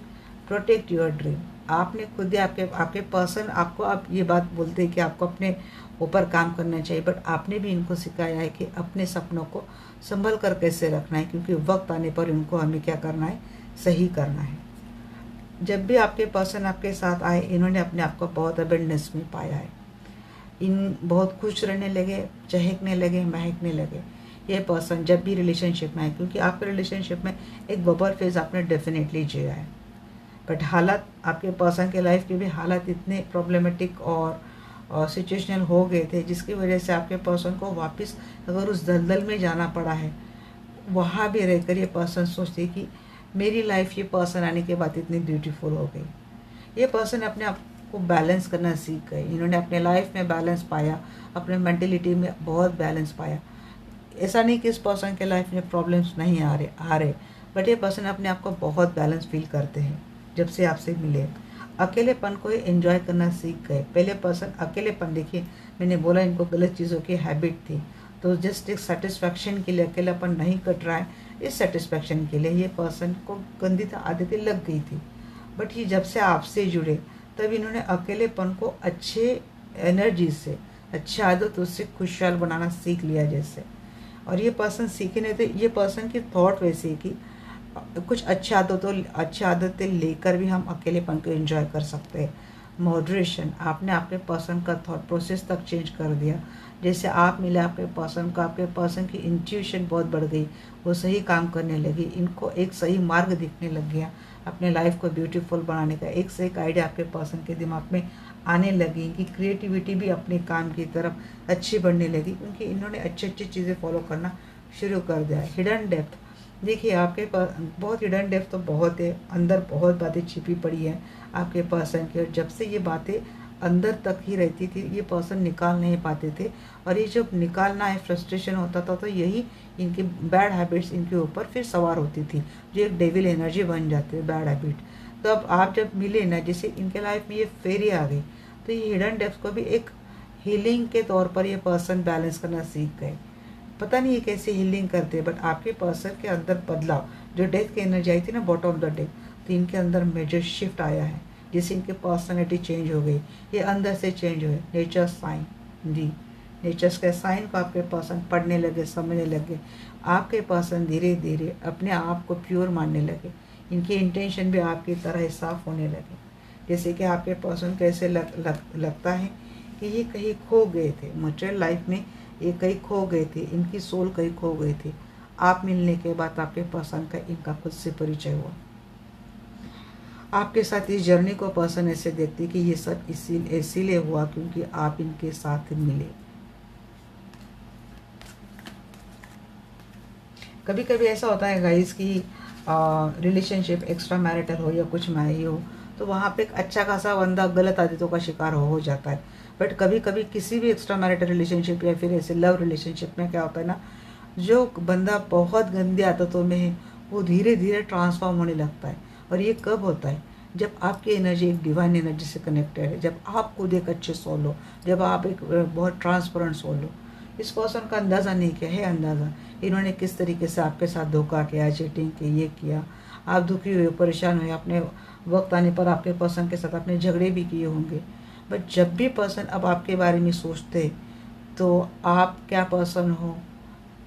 प्रोटेक्ट योर ड्रीम। आपने खुद ही आपके पर्सन आपको आप ये बात बोलते हैं कि आपको अपने ऊपर काम करना चाहिए, बट आपने भी इनको सिखाया है कि अपने सपनों को संभल कर कैसे रखना है, क्योंकि वक्त आने पर इनको हमें क्या करना है, सही करना है। जब भी आपके पर्सन आपके साथ आए, इन्होंने अपने आप को बहुत अबेंडेंस में पाया है। इन बहुत खुश रहने लगे, चहकने लगे, महकने लगे ये पर्सन जब भी रिलेशनशिप में आए, क्योंकि आपके रिलेशनशिप में एक बबल फेज आपने डेफिनेटली जिया है। बट हालात आपके पर्सन के लाइफ के भी हालात इतने प्रॉब्लमेटिक और सिचुएशनल हो गए थे, जिसकी वजह से आपके पर्सन को वापस अगर उस दलदल में जाना पड़ा है, वहाँ भी रहकर ये पर्सन सोचते कि मेरी लाइफ ये पर्सन आने के बाद इतनी ब्यूटीफुल हो गई। ये पर्सन अपने आप को बैलेंस करना सीख गए। इन्होंने अपने लाइफ में बैलेंस पाया, अपने मेंटलिटी में बहुत बैलेंस पाया। ऐसा नहीं कि इस पर्सन के लाइफ में प्रॉब्लम्स नहीं आ रहे, बट ये पर्सन अपने आप को बहुत बैलेंस फील करते हैं जब से आपसे मिले। अकेलेपन को एंजॉय करना सीख गए। पहले पर्सन अकेलेपन, देखिए मैंने बोला इनको गलत चीज़ों की हैबिट थी, तो जस्ट एक सेटिस्फैक्शन के लिए अकेलापन नहीं कट रहा है, इस सेटिस्फैक्शन के लिए ये पर्सन को गंदी आदतें लग गई थी। बट ये जब से आपसे जुड़े तब इन्होंने अकेलेपन को अच्छे एनर्जी से, अच्छी आदतों से खुशहाल बनाना सीख लिया जैसे। और ये पर्सन सीखे नहीं, तो ये पर्सन की थॉट वैसे कि कुछ अच्छी आदतें लेकर भी हम अकेलेपन को एंजॉय कर सकते हैं। मॉडरेशन, आपने आपके पर्सन का थॉट प्रोसेस तक चेंज कर दिया। जैसे आप मिले आपके पर्सन को, आपके पर्सन की इंट्यूशन बहुत बढ़ गई, वो सही काम करने लगी, इनको एक सही मार्ग दिखने लग गया अपने लाइफ को ब्यूटीफुल बनाने का। एक से एक आइडिया आपके पर्सन के दिमाग में आने लगी कि क्रिएटिविटी भी अपने काम की तरफ अच्छी बढ़ने लगी, क्योंकि इन्होंने अच्छी अच्छी चीज़ें फॉलो करना शुरू कर दिया है। हिडन डेप्थ, देखिए आपके पास बहुत हिडन डेप्थ तो बहुत है, अंदर बहुत बातें छिपी पड़ी हैं आपके पर्सन की, और जब से ये बातें अंदर तक ही रहती थी, ये पर्सन निकाल नहीं पाते थे। और ये जब निकालना है, फ्रस्ट्रेशन होता था, तो यही इनकी बैड हैबिट्स इनके ऊपर फिर सवार होती थी, जो एक डेविल एनर्जी बन जाती है, बैड हैबिट। तो अब आप जब मिले ना, जैसे इनके लाइफ में ये फेरी आ गई, तो ये हिडन डेप्थ को भी एक हीलिंग के तौर पर ये पर्सन बैलेंस करना सीख गए। पता नहीं ये कैसे हीलिंग करते हैं, बट आपके पर्सन के अंदर बदलाव, जो डेथ की एनर्जी आई थी ना बॉटम ऑफ द डेथ, तो इनके अंदर मेजर शिफ्ट आया है, जिससे इनके पर्सनैलिटी चेंज हो गई, ये अंदर से चेंज हुए। नेचर साइन, जी नेचर्स के साइन को आपके पर्सन पढ़ने लगे, समझने लगे। आपके पर्सन धीरे धीरे अपने आप को प्योर मानने लगे, इनकी इंटेंशन भी आपकी तरह ही साफ होने लगे। जैसे कि आपके पर्सन को ऐसे लगता है कि ये कहीं खो गए थे, मटेरियल लाइफ में ये कहीं खो गए थे, इनकी सोल कहीं खो गई थी। आप मिलने के बाद आपके पर्सन का इनका खुद से परिचय हुआ। आपके साथ इस जर्नी को पर्सन ऐसे देखते कि ये सब इसीलिए हुआ क्योंकि आप इनके साथ मिले। कभी कभी ऐसा होता है गाइस कि रिलेशनशिप एक्स्ट्रा मैरिटल हो या कुछ मैरी हो, तो वहाँ पे एक अच्छा खासा बंदा गलत आदतों का शिकार हो जाता है। बट कभी कभी किसी भी एक्स्ट्रा मैरिटल रिलेशनशिप या फिर ऐसे लव रिलेशनशिप में क्या होता है ना, जो बंदा बहुत गंदी आदतों में है वो धीरे धीरे ट्रांसफॉर्म होने लगता है। और ये कब होता है? जब आपकी एनर्जी एक डिवाइन एनर्जी से कनेक्टेड है, जब आप खुद एक अच्छे सोल हो, जब आप एक बहुत ट्रांसपेरेंट सोल हो। इस पर्सन का अंदाज़ा नहीं किया है, अंदाज़ा इन्होंने किस तरीके से आपके साथ धोखा किया, चीटिंग की, ये किया, आप दुखी हुए, परेशान हुए, अपने वक्त आने पर आपके पर्सन के साथ अपने झगड़े भी किए होंगे। बट जब भी पर्सन अब आपके बारे में सोचते तो आप क्या पर्सन हो,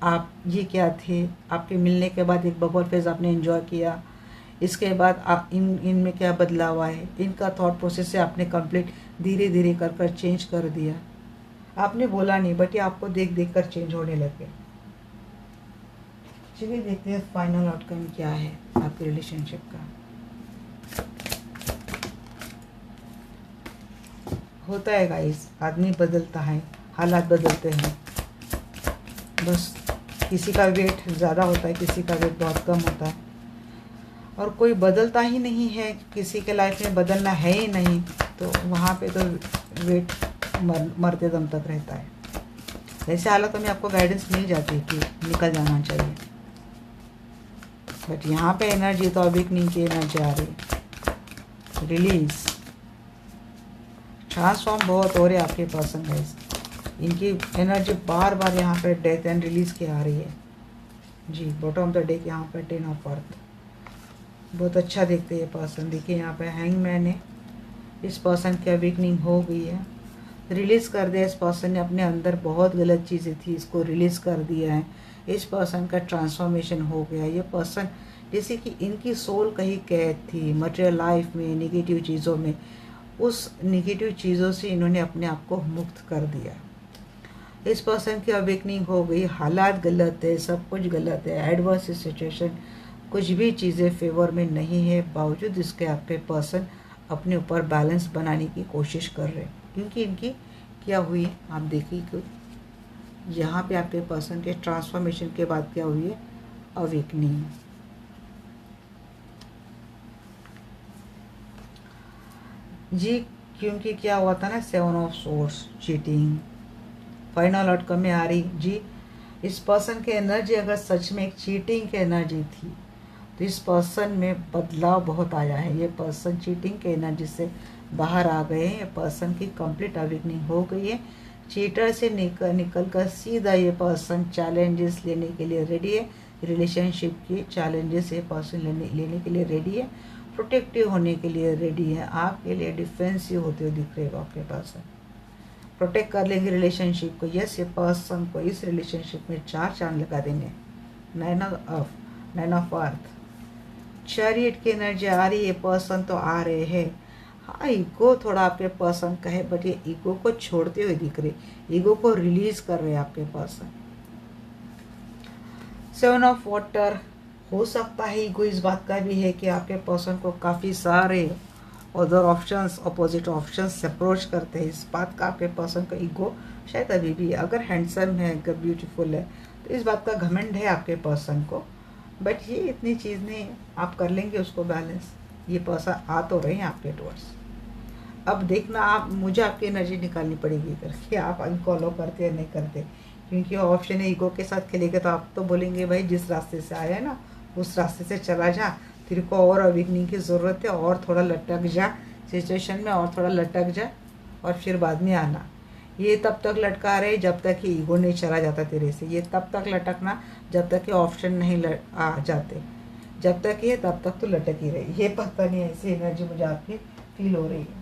आप ये क्या थे, आपके मिलने के बाद एक बबल फेज आपने एंजॉय किया, इसके बाद आप इनमें क्या बदलाव आए, इनका थॉट प्रोसेस से आपने कंप्लीट धीरे धीरे कर चेंज कर दिया। आपने बोला नहीं, बट ये आपको देख देख कर चेंज होने लगे। चलिए देखते हैं फाइनल आउटकम क्या है आपके रिलेशनशिप का। होता है गाइस, आदमी बदलता है, हालात बदलते हैं, बस किसी का वेट ज़्यादा होता है, किसी का वेट बहुत कम होता है, और कोई बदलता ही नहीं है, किसी के लाइफ में बदलना है ही नहीं, तो वहाँ पे तो वेट मरते दम तक रहता है। ऐसे हालतों में आपको गाइडेंस मिल जाती है कि निकल जाना चाहिए। बट यहाँ पे एनर्जी तो अवेकनिंग की एनर्जी आ रही है, रिलीज, ट्रांसफॉर्म बहुत हो रहे हैं आपके पर्सन गाइस। इनकी एनर्जी बार बार यहाँ पे डेथ एंड रिलीज की आ रही है जी। बॉटम ऑफ द डेक यहाँ पे 10 ऑफ अर्थ, बहुत अच्छा देखते हैं पर्सन। देखिए यहाँ पे हैंगमैन है, इस पर्सन की अवेकनिंग हो गई है, रिलीज़ कर दिया इस पर्सन ने। अपने अंदर बहुत गलत चीज़ें थी, इसको रिलीज़ कर दिया है। इस पर्सन का ट्रांसफॉर्मेशन हो गया। ये पर्सन जैसे कि इनकी सोल कहीं कैद थी मटेरियल लाइफ में, निगेटिव चीज़ों में, उस निगेटिव चीज़ों से इन्होंने अपने आप को मुक्त कर दिया। इस पर्सन की अवेकनिंग हो गई। हालात गलत है, सब कुछ गलत है, एडवर्स सिचुएशन, कुछ भी चीज़ें फेवर में नहीं है, बावजूद इसके आपके पर्सन अपने ऊपर बैलेंस बनाने की कोशिश कर रहे हैं। क्योंकि इनकी क्या हुई आप देखिए कि यहाँ पे आपके पर्सन के ट्रांसफॉर्मेशन के बाद क्या हुई है, अवेकनिंग। जी क्योंकि क्या हुआ था ना, 7 of source, cheating, final outcome में आ रही जी। इस पर्सन की एनर्जी अगर सच में एक चीटिंग की एनर्जी थी तो इस पर्सन में बदलाव बहुत आया है। ये पर्सन चीटिंग के एनर्जी से बाहर आ गए हैं। ये पर्सन की कंप्लीट अवेकनिंग हो गई है। चीटर से निकल कर सीधा ये पर्सन चैलेंजेस लेने के लिए रेडी है। रिलेशनशिप के चैलेंजेस ये पर्सन लेने के लिए रेडी है। प्रोटेक्टिव होने के लिए रेडी है। आपके लिए डिफेंसिव होते हुए दिख रहे हो आपके पर्सन। प्रोटेक्ट कर लेंगे रिलेशनशिप को। यस, ये पर्सन को इस रिलेशनशिप में 4 चांद लगा देंगे। 9 ऑफ अर्थ, चैरियट की एनर्जी आ रही है। पर्सन तो आ रहे हैं, हाँ ईगो थोड़ा आपके पर्सन का है, बट ये ईगो को छोड़ते हुए दिख रहे, ईगो को रिलीज कर रहे हैं आपके पर्सन। 7 ऑफ वाटर, हो सकता है ईगो इस बात का भी है कि आपके पर्सन को काफ़ी सारे other options, opposite options approach करते हैं। इस बात का आपके पर्सन का ईगो शायद अभी भी, अगर हैंडसम है, अगर ब्यूटीफुल है, तो इस बात का घमंड है आपके पर्सन को। बट ये इतनी चीज़ नहीं, आप कर लेंगे उसको बैलेंस। ये पर्सन आ तो रहे हैं आपके टुवर्ड्स। अब देखना, आप मुझे आपकी एनर्जी निकालनी पड़ेगी इधर कि आप इनको अलो करते या नहीं करते। क्योंकि ऑप्शन है ईगो के साथ खेलेंगे तो आप तो बोलेंगे भाई जिस रास्ते से आया है ना उस रास्ते से चला जा, तेरे को और अवेकनिंग की ज़रूरत है, और थोड़ा लटक जा सिचुएशन में, और थोड़ा लटक जा और फिर बाद में आना। ये तब तक लटका रहे जब तक कि ईगो नहीं चला जाता तेरे से। ये तब तक लटकना जब तक कि ऑप्शन नहीं आ जाते। जब तक ये तब तक तो लटक ही रही। ये पता नहीं, ऐसी एनर्जी मुझे आपकी फील हो रही है।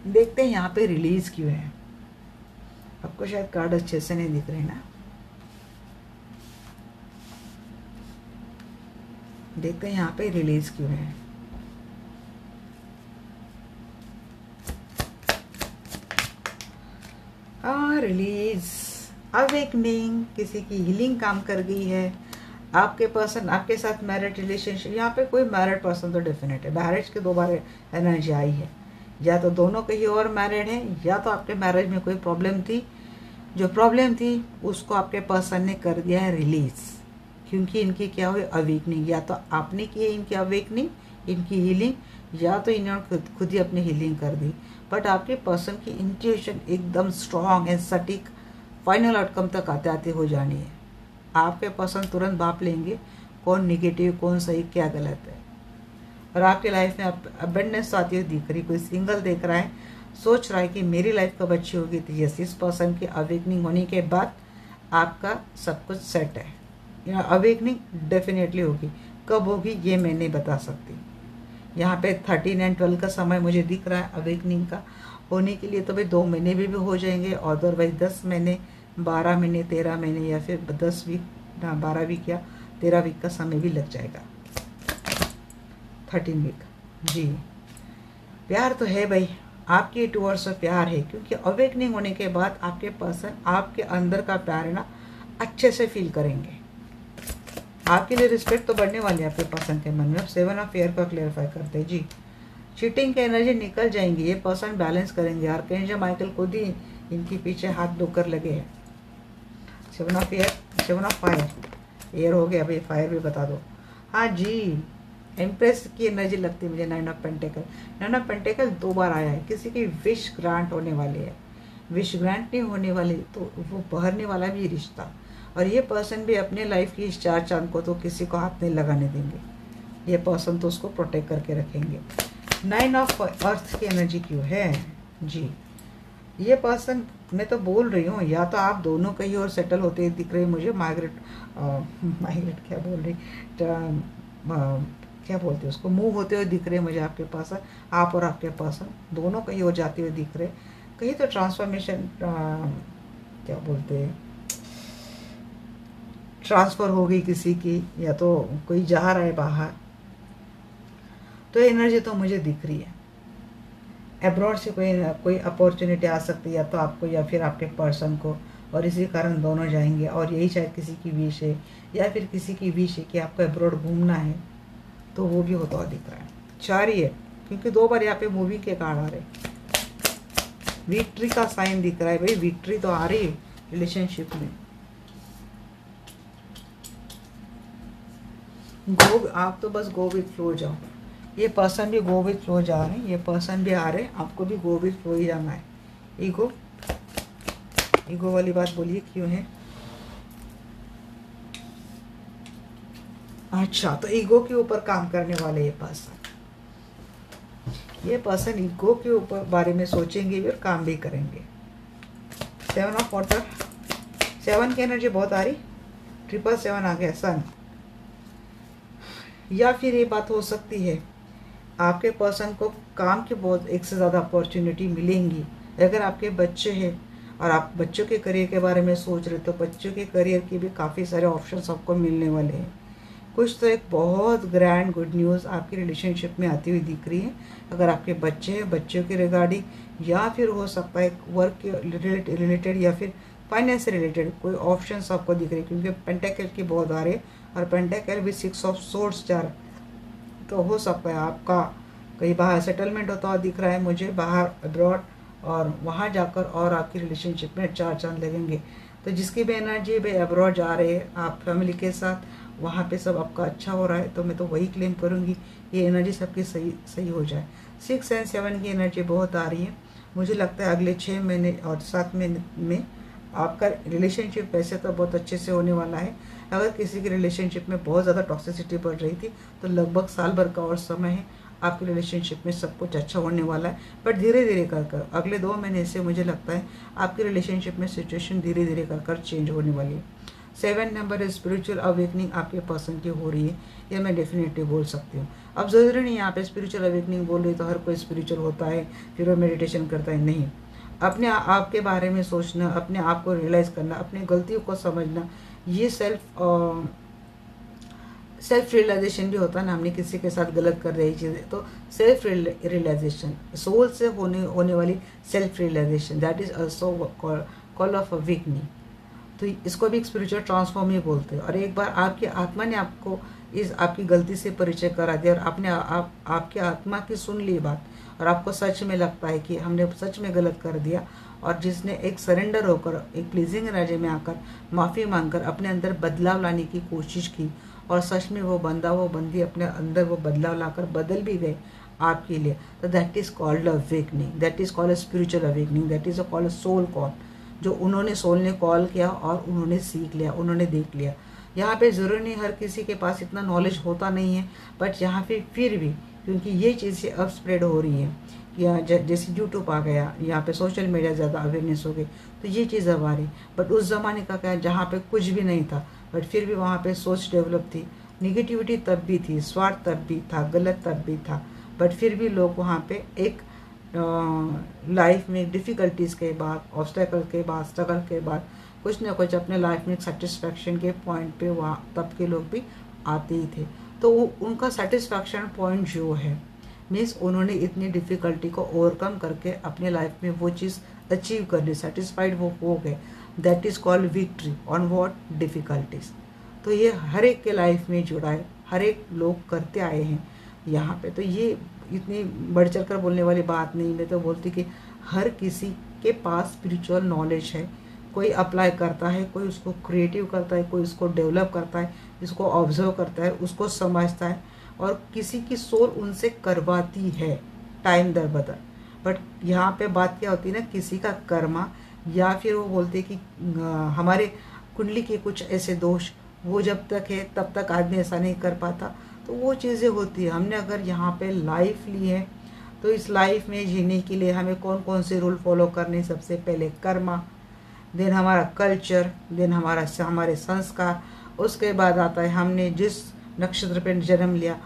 देखते हैं यहाँ पे रिलीज क्यों है। आपको शायद कार्ड अच्छे से नहीं दिख रहे ना, देखते हैं यहाँ पे रिलीज क्यों है। रिलीज, अवेकनिंग, किसी की हीलिंग काम कर गई है। आपके पर्सन आपके साथ मैरिड रिलेशनशिप, यहाँ पे कोई मैरिड पर्सन तो डेफिनेट है। मैरिज के 2 बार एनर्जी आई है, या तो दोनों कहीं और मैरिड हैं, या तो आपके मैरिज में कोई प्रॉब्लम थी। जो प्रॉब्लम थी उसको आपके पर्सन ने कर दिया है रिलीज। क्योंकि इनकी क्या हुई, अवेकनिंग। या तो आपने की है इनकी अवेकनिंग, इनकी हीलिंग, या तो इन्होंने खुद ही अपनी हीलिंग कर दी। बट आपके पर्सन की इंट्यूशन एकदम स्ट्रॉन्ग एंड सटीक फाइनल आउटकम तक आते आते हो जानी है। आपके पर्सन तुरंत भाप लेंगे कौन निगेटिव, कौन सही, क्या गलत है। और आपके लाइफ में अबंडेंस आती हुई दिख रही। कोई सिंगल देख रहा है, सोच रहा है कि मेरी लाइफ कब अच्छी होगी। तो यस, इस पर्सन की अवेकनिंग होने के बाद आपका सब कुछ सेट है। अवेकनिंग डेफिनेटली होगी, कब होगी ये मैं नहीं बता सकती। यहाँ पे 13 एंड 12 का समय मुझे दिख रहा है अवेकनिंग का होने के लिए। तो भाई 2 महीने भी हो जाएंगे, अदरवाइज 10 महीने, 12 महीने, 13 महीने, या फिर 10 वीक, 12 वीक या 13 वीक का समय भी लग जाएगा। 13 वीक जी। प्यार तो है भाई, आपके टूवर्ड्स प्यार है। क्योंकि अवेकनिंग होने के बाद आपके पर्सन आपके अंदर का प्यार है ना अच्छे से फील करेंगे। आपके लिए रिस्पेक्ट तो बढ़ने वाली है आपके पर्सन के मन में। अब 7 ऑफ एयर का क्लेरिफाई करते हैं जी। चीटिंग की एनर्जी निकल जाएंगी, ये पर्सन बैलेंस करेंगे। आर्कएंजल माइकल खुद ही इनके पीछे हाथ धोकर लगे हैं। 7 of air, 7 of fire, air हो गया, अभी फायर भी बता दो। हाँ जी, एम्प्रेस की एनर्जी लगती है मुझे। 9 ऑफ पेंटिकल, 9 ऑफ पेंटिकल 2 बार आया है। किसी की विश ग्रांट होने वाली है, विश ग्रांट नहीं होने वाली तो वो बहरने वाला भी रिश्ता। और ये पर्सन भी अपने लाइफ की इस 4 चांद को तो किसी को हाथ नहीं लगाने देंगे, ये पर्सन तो उसको प्रोटेक्ट करके रखेंगे। 9 ऑफ अर्थ की एनर्जी क्यों है जी? ये पर्सन, मैं तो बोल रही हूँ, या तो आप दोनों कहीं और सेटल होते दिख रहे मुझे। माइग्रेट क्या बोल रही, क्या बोलते हैं उसको, मूव होते हुए दिख रहे मुझे आपके पास। आप और आपके पर्सन दोनों कहीं और जाते हुए दिख रहे। कहीं तो ट्रांसफॉर्मेशन, क्या बोलते हैं, ट्रांसफ़र हो गई किसी की, या तो कोई जा रहा है बाहर। तो एनर्जी तो मुझे दिख रही है। एब्रॉड से कोई अपॉर्चुनिटी आ सकती है, या तो आपको या फिर आपके पर्सन को, और इसी कारण दोनों जाएंगे। और यही शायद किसी की विश है, या फिर किसी की विश है कि आपको एब्रॉड घूमना है, तो वो भी होता हुआ दिख रहा है। 4 ही है, क्योंकि 2 बार यहाँ पे मूविंग के कार्ड आ रहे। विक्ट्री का साइन दिख रहा है भाई, विक्ट्री तो आ रही है रिलेशनशिप में। आप तो बस गो विथ फ्लो जाओ। ये पर्सन भी गो विथ फ्लो जा रहे हैं, ये पर्सन भी आ रहे हैं, आपको भी गो विथ फ्लो ही जाना है। ईगो वाली बात बोलिए क्यों है? अच्छा, तो ईगो के ऊपर काम करने वाले ये पर्सन ईगो के ऊपर बारे में सोचेंगे भी और काम भी करेंगे। 7 ऑफ वाटर, 7 की एनर्जी बहुत आ रही। 777 आ गया, सन। या फिर ये बात हो सकती है आपके पर्सन को काम की बहुत एक से ज़्यादा अपॉर्चुनिटी मिलेंगी। अगर आपके बच्चे हैं और आप बच्चों के करियर के बारे में सोच रहे, तो बच्चों के करियर के भी काफ़ी सारे ऑप्शंस आपको मिलने वाले हैं। कुछ तो एक बहुत ग्रैंड गुड न्यूज़ आपकी रिलेशनशिप में आती हुई दिख रही है। अगर आपके बच्चे हैं, बच्चों के रिगार्डिंग, या फिर हो सकता है वर्क के रिलेटेड या फिर फाइनेंस से रिलेटेड कोई ऑप्शंस आपको दिख रहे हैं, क्योंकि पेंटाकल की बहुत आ रहे हैं और पेंटाकल भी 6 ऑफ सोर्ड्स जा रहा है। तो हो सकता है आपका कहीं बाहर सेटलमेंट होता हुआ दिख रहा है मुझे, बाहर अब्रॉड, और वहाँ जाकर और आपकी रिलेशनशिप में 4 चांद लगेंगे। तो जिसकी भी एनर्जी भी अब्रॉड जा रहे हैं आप फैमिली के साथ, वहाँ पे सब आपका अच्छा हो रहा है, तो मैं तो वही क्लेम करूँगी ये एनर्जी सबकी सही हो जाए। 6 एंड 7 की एनर्जी बहुत आ रही है। मुझे लगता है अगले 6 महीने और 7 महीने में आपका रिलेशनशिप वैसे तो बहुत अच्छे से होने वाला है। अगर किसी की रिलेशनशिप में बहुत ज़्यादा टॉक्सिसिटी बढ़ रही थी, तो लगभग साल भर का और समय है, आपकी रिलेशनशिप में सब कुछ अच्छा होने वाला है। बट धीरे धीरे कर अगले 2 महीने से मुझे लगता है आपकी रिलेशनशिप में सिचुएशन धीरे धीरे कर चेंज होने वाली है। 7 नंबर स्पिरिचुअल अवेकनिंग आपके पर्सन की हो रही है, ये मैं डेफिनेटली बोल सकती हूँ। अब ज़रूरी नहीं यहाँ पे स्पिरिचुअल अवेकनिंग बोल रही तो हर कोई स्पिरिचुअल होता है, फिर वो मेडिटेशन करता है, नहीं। अपने आप के बारे में सोचना, अपने आप को रियलाइज़ करना, अपनी गलतियों को समझना, ये सेल्फ रियलाइजेशन भी होता है ना। हमने किसी के साथ गलत कर रही चीज़ें, तो सेल्फ रियलाइजेशन, सोल से होने वाली self realization, that is also call of awakening. तो इसको भी एक स्पिरिचुअल ट्रांसफॉर्म ही बोलते हैं। और एक बार आपकी आत्मा ने आपको इस आपकी गलती से परिचय करा दिया और आपने आपकी आत्मा की सुन ली बात, और आपको सच में लगता है कि हमने सच में गलत कर दिया, और जिसने एक सरेंडर होकर एक प्लीजिंग एनर्जी में आकर माफ़ी मांगकर अपने अंदर बदलाव लाने की कोशिश की, और सच में वो बंदा वो बंदी अपने अंदर वो बदलाव लाकर बदल भी गए आपके लिए, तो that is called awakening, that is called spiritual awakening, that is a called soul call. जो उन्होंने सोल ने कॉल किया और उन्होंने सीख लिया, उन्होंने देख लिया। यहाँ पे ज़रूरी नहीं हर किसी के पास इतना नॉलेज होता नहीं है, बट यहाँ पे फिर भी क्योंकि ये चीज़ें अब स्प्रेड हो रही है, या जैसे यूट्यूब आ गया, यहाँ पे सोशल मीडिया ज़्यादा अवेयरनेस हो गई, तो ये चीज़ अब आ रही। बट उस ज़माने का क्या, जहाँ पे कुछ भी नहीं था, बट फिर भी वहाँ पे सोच डेवलप थी, निगेटिविटी तब भी थी, स्वार्थ तब भी था, गलत तब भी था, बट फिर भी लोग वहाँ पे एक लाइफ में डिफ़िकल्टीज़ के बाद, ऑब्स्टेकल के बाद, स्ट्रगल के बाद कुछ ना कुछ अपने लाइफ में सेटिस्फैक्शन के पॉइंट पे वहाँ तब के लोग भी आते ही थे। तो उनका सेटिस्फैक्शन पॉइंट जो है, मीन्स उन्होंने इतनी डिफ़िकल्टी को ओवरकम करके अपने लाइफ में वो चीज़ अचीव कर ली, सेटिस्फाइड वो हो गए, that is called victory on what difficulties. तो ये हर एक के लाइफ में जुड़ा है, हर एक लोग करते आए हैं यहाँ पे। तो ये इतनी बढ़ चढ़ कर बोलने वाली बात नहीं। मैं तो बोलती कि हर किसी के पास स्पिरिचुअल नॉलेज है। कोई अप्लाई करता है, कोई उसको क्रिएटिव करता है, कोई उसको डेवलप करता है, इसको ऑब्जर्व करता है, उसको समझता है, और किसी की सोल उनसे करवाती है टाइम दर बदर। बट यहाँ पे बात क्या होती है ना, किसी का कर्मा, या फिर वो बोलते हैं कि हमारे कुंडली के कुछ ऐसे दोष, वो जब तक है तब तक आदमी ऐसा नहीं कर पाता। तो वो चीज़ें होती है। हमने अगर यहाँ पे लाइफ ली है, तो इस लाइफ में जीने के लिए हमें कौन कौन से रूल फॉलो करने, सबसे पहले कर्मा, देन हमारा कल्चर, देन हमारे संस्कार, उसके बाद आता है हमने जिस नक्षत्र पे जन्म लिया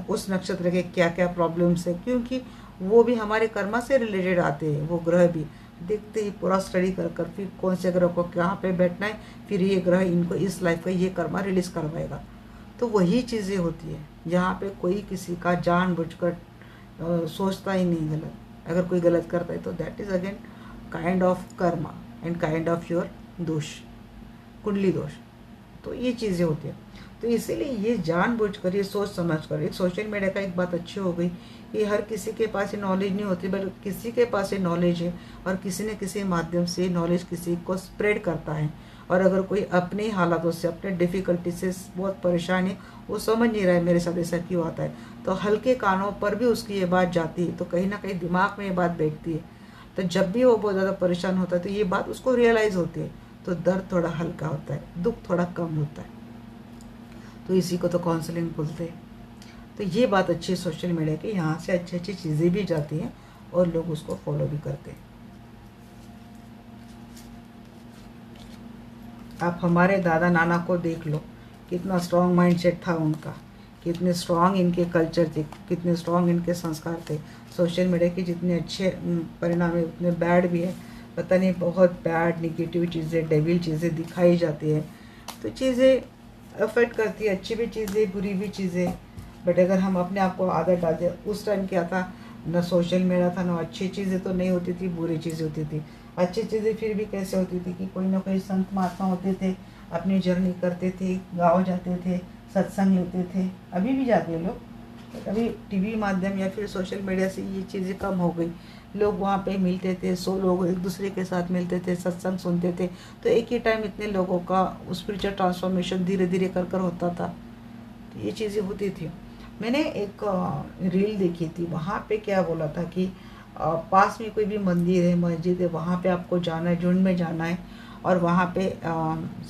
उस नक्षत्र के क्या क्या प्रॉब्लम्स है, क्योंकि वो भी हमारे कर्मा से रिलेटेड आते हैं। वो ग्रह भी देखते ही पूरा स्टडी कर कर फिर कौन से ग्रह को कहाँ पे बैठना है, फिर ये ग्रह इनको इस लाइफ का ये कर्मा रिलीज करवाएगा। तो वही चीज़ें होती है जहाँ पे कोई किसी का जानबूझकर सोचता ही नहीं गलत। अगर कोई गलत करता है तो that is again kind of Karma and kind of your दोष, कुंडली दोष। तो ये चीज़ें होती हैं। तो इसीलिए ये जानबूझकर, ये सोच समझ कर, एक सोशल मीडिया का एक बात अच्छी हो गई कि हर किसी के पास ये नॉलेज नहीं होती, बट किसी के पास ये नॉलेज है और किसी न किसी माध्यम से नॉलेज किसी को स्प्रेड करता है। और अगर कोई अपने हालातों से, अपने डिफ़िकल्टी से बहुत परेशान है, वो समझ नहीं रहा है मेरे साथ ऐसा क्यों आता है, तो हल्के कानों पर भी उसकी ये बात जाती है, तो कहीं ना कहीं दिमाग में ये बात बैठती है। तो जब भी वो बहुत ज़्यादा परेशान होता है तो ये बात उसको रियलाइज़ होती है, तो दर्द थोड़ा हल्का होता है, दुख थोड़ा कम होता है। तो इसी को तो काउंसलिंग बोलते हैं। तो ये बात अच्छी है सोशल मीडिया की, यहाँ से अच्छी अच्छी चीज़ें भी जाती हैं और लोग उसको फॉलो भी करते हैं। आप हमारे दादा नाना को देख लो, कितना स्ट्रॉन्ग माइंडसेट था उनका, कितने स्ट्रॉन्ग इनके कल्चर थे, कितने स्ट्रॉन्ग इनके संस्कार थे। सोशल मीडिया के जितने अच्छे परिणाम है उतने बैड भी है। पता नहीं, बहुत बैड निगेटिव चीज़ें, डेविल चीज़ें दिखाई जाती है। तो चीज़ें अफेक्ट करती है, अच्छी भी चीज़ें, बुरी भी चीज़ें। बट अगर हम अपने आप को आदत डाल दें, उस टाइम क्या था, न सोशल मीडिया था, न अच्छी चीज़ें तो नहीं होती थी, बुरी चीज़ें होती थी। अच्छी चीज़ें फिर भी कैसे होती थी कि कोई ना कोई संत महात्मा होते थे, अपनी जर्नी करते थे, गाँव जाते थे, सत्संग लेते थे। अभी भी जाते हैं लोग, बट अभी टीवी माध्यम या फिर सोशल मीडिया से ये चीज़ें कम हो गई। लोग वहाँ पे मिलते थे, 100 लोग एक दूसरे के साथ मिलते थे, सत्संग सुनते थे, तो एक ही टाइम इतने लोगों का स्पिरिचुअल ट्रांसफॉर्मेशन धीरे धीरे कर कर होता था। तो ये चीज़ें होती थी। मैंने एक रील देखी थी, वहाँ पे क्या बोला था कि पास में कोई भी मंदिर है, मस्जिद है, वहाँ पे आपको जाना है, झुंड में जाना है, और वहाँ पे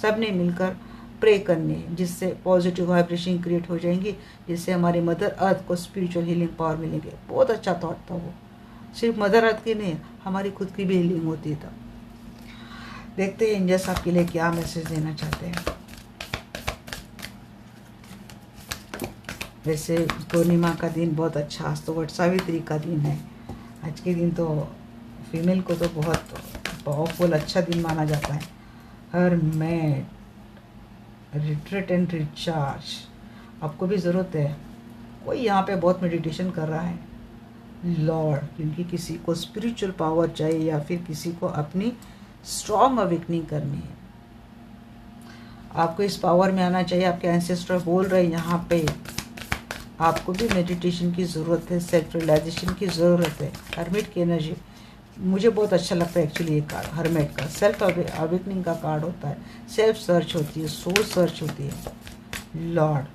सब ने मिलकर प्रे करनी है, जिससे पॉजिटिव वाइब्रेशन क्रिएट हो जाएंगी, जिससे हमारी मदर अर्थ को स्पिरिचुअल हीलिंग पावर मिलेगी। बहुत अच्छा थॉट था वो। सिर्फ मदर अर्थ की नहीं, हमारी खुद की भी हीलिंग होती है। देखते हैं एंजल्स आपके लिए क्या मैसेज देना चाहते हैं। वैसे पूर्णिमा का दिन बहुत अच्छा, आज तो वट सावित्री का दिन है। आज के दिन तो फीमेल को तो बहुत पावरफुल अच्छा दिन माना जाता है। हरमेट, रिट्रीट एंड रिचार्ज, आपको भी ज़रूरत है। कोई यहाँ पे बहुत मेडिटेशन कर रहा है, लॉर्ड, क्योंकि किसी को स्पिरिचुअल पावर चाहिए या फिर किसी को अपनी स्ट्रॉन्ग अवेकनिंग करनी है। आपको इस पावर में आना चाहिए। आपके एंसेस्टर बोल रहे हैं यहाँ पे आपको भी मेडिटेशन की ज़रूरत है, सेल्फ रियलाइजेशन की ज़रूरत है। हरमेट की एनर्जी मुझे बहुत अच्छा लगता है एक्चुअली। ये कार्ड हरमेट का सेल्फ अवेकनिंग का कार्ड होता है, सेल्फ सर्च होती है, सोल सर्च होती है। लॉर्ड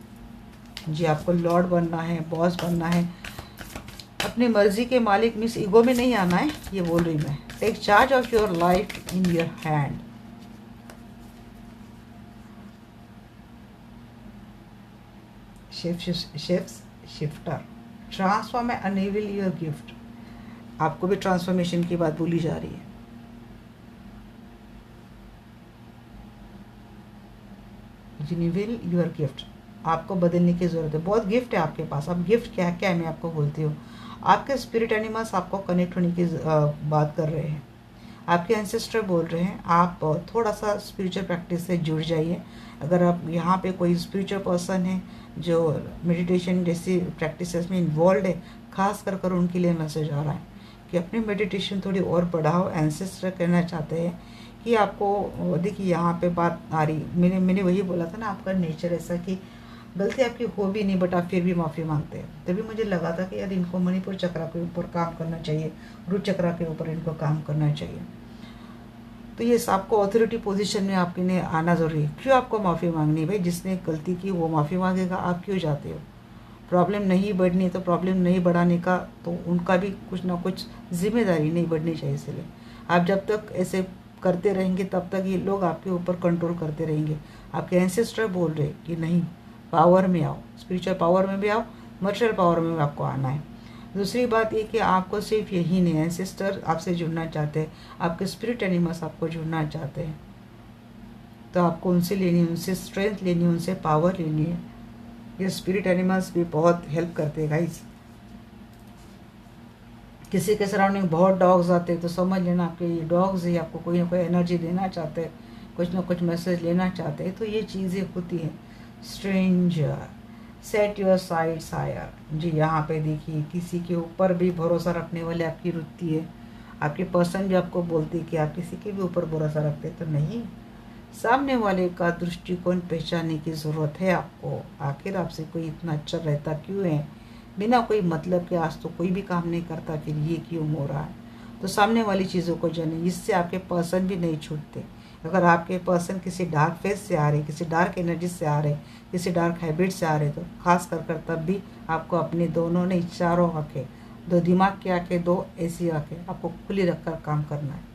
जी, आपको लॉर्ड बनना है, बॉस बनना है, अपनी मर्जी के मालिक, मिस ईगो में नहीं आना है, ये बोल रही मैं। Take charge of your life in your hand. Shifter, transform and unveil your gift. आपको भी ट्रांसफॉर्मेशन की बात बोली जा रही है। रिवील योर गिफ्ट, आपको बदलने की ज़रूरत है। बहुत गिफ्ट है आपके पास। अब गिफ्ट क्या क्या है मैं आपको बोलती हूँ। आपके स्पिरिट एनिमल्स आपको कनेक्ट होने की बात कर रहे हैं। आपके एंसेस्टर बोल रहे हैं आप थोड़ा सा स्पिरिचुअल प्रैक्टिस से जुड़ जाइए। अगर आप यहाँ पे कोई स्पिरिचुअल पर्सन है जो मेडिटेशन जैसी प्रैक्टिसेस में इन्वॉल्व है, खास कर कर उनके लिए मैसेज आ रहा है कि अपनी मेडिटेशन थोड़ी और बढ़ाओ। एंसेस्टर कहना चाहते हैं कि आपको, देखिए यहाँ पे बात आ रही, मैंने वही बोला था ना, आपका नेचर ऐसा कि गलती आपकी हो भी नहीं, बट आप फिर भी माफ़ी मांगते हैं। तभी मुझे लगा था कि यार इनको मणिपुर चक्र के ऊपर काम करना चाहिए, रुट चक्र के ऊपर इनको काम करना चाहिए। तो ये आपको अथॉरिटी पोजीशन में आपके ने आना ज़रूरी है। क्यों आपको माफ़ी मांगनी है भाई? जिसने गलती की वो माफ़ी मांगेगा, आप क्यों जाते हो? प्रॉब्लम नहीं बढ़नी है तो प्रॉब्लम नहीं बढ़ाने का तो उनका भी कुछ ना कुछ जिम्मेदारी नहीं बढ़नी चाहिए। इसलिए आप जब तक ऐसे करते रहेंगे तब तक ये लोग आपके ऊपर कंट्रोल करते रहेंगे। आपके एंसेस्टर बोल रहे कि नहीं, पावर में आओ, स्पिरिचुअल पावर में भी आओ, मटेरियल पावर में भी आपको आना है। दूसरी बात ये कि आपको सिर्फ यही नहीं, एंसेस्टर आपसे जुड़ना चाहते हैं, आपके स्पिरिट एनिमल्स आपको जुड़ना चाहते हैं। तो आपको उनसे लेनी है, उनसे स्ट्रेंथ लेनी है, उनसे पावर लेनी है। ये स्पिरिट एनिमल्स भी बहुत हेल्प करते हैं गाइस। किसी के सराउंडिंग बहुत डॉग्स आते हैं तो समझ लेना आपके ये डॉग्स ही आपको कोई ना कोई एनर्जी देना चाहते हैं, कुछ ना कुछ मैसेज लेना चाहते हैं। तो ये चीज़ें होती हैं। Stranger set your sides higher जी। यहाँ पे देखिए, किसी के ऊपर भी भरोसा रखने वाले आपकी वृत्ति है। आपके पर्सन भी आपको बोलती है कि आप किसी के भी ऊपर भरोसा रखते तो नहीं, सामने वाले का दृष्टिकोण पहचानने की ज़रूरत है आपको। आखिर आपसे कोई इतना अच्छा रहता क्यों है? बिना कोई मतलब के आज तो कोई भी काम नहीं करता, फिर ये क्यों हो रहा है? तो सामने वाली चीज़ों को जाने, इससे आपके पर्सन भी नहीं छूटते। अगर आपके पर्सन किसी डार्क फेस से आ रहे, किसी डार्क एनर्जी से आ रहे, किसी डार्क हैबिट से आ रहे, तो खास कर तब भी आपको अपने दोनों नहीं, चारों आँखें, दो दिमाग की आँखें, दो ऐसी आँखें आपको खुली रखकर काम करना है।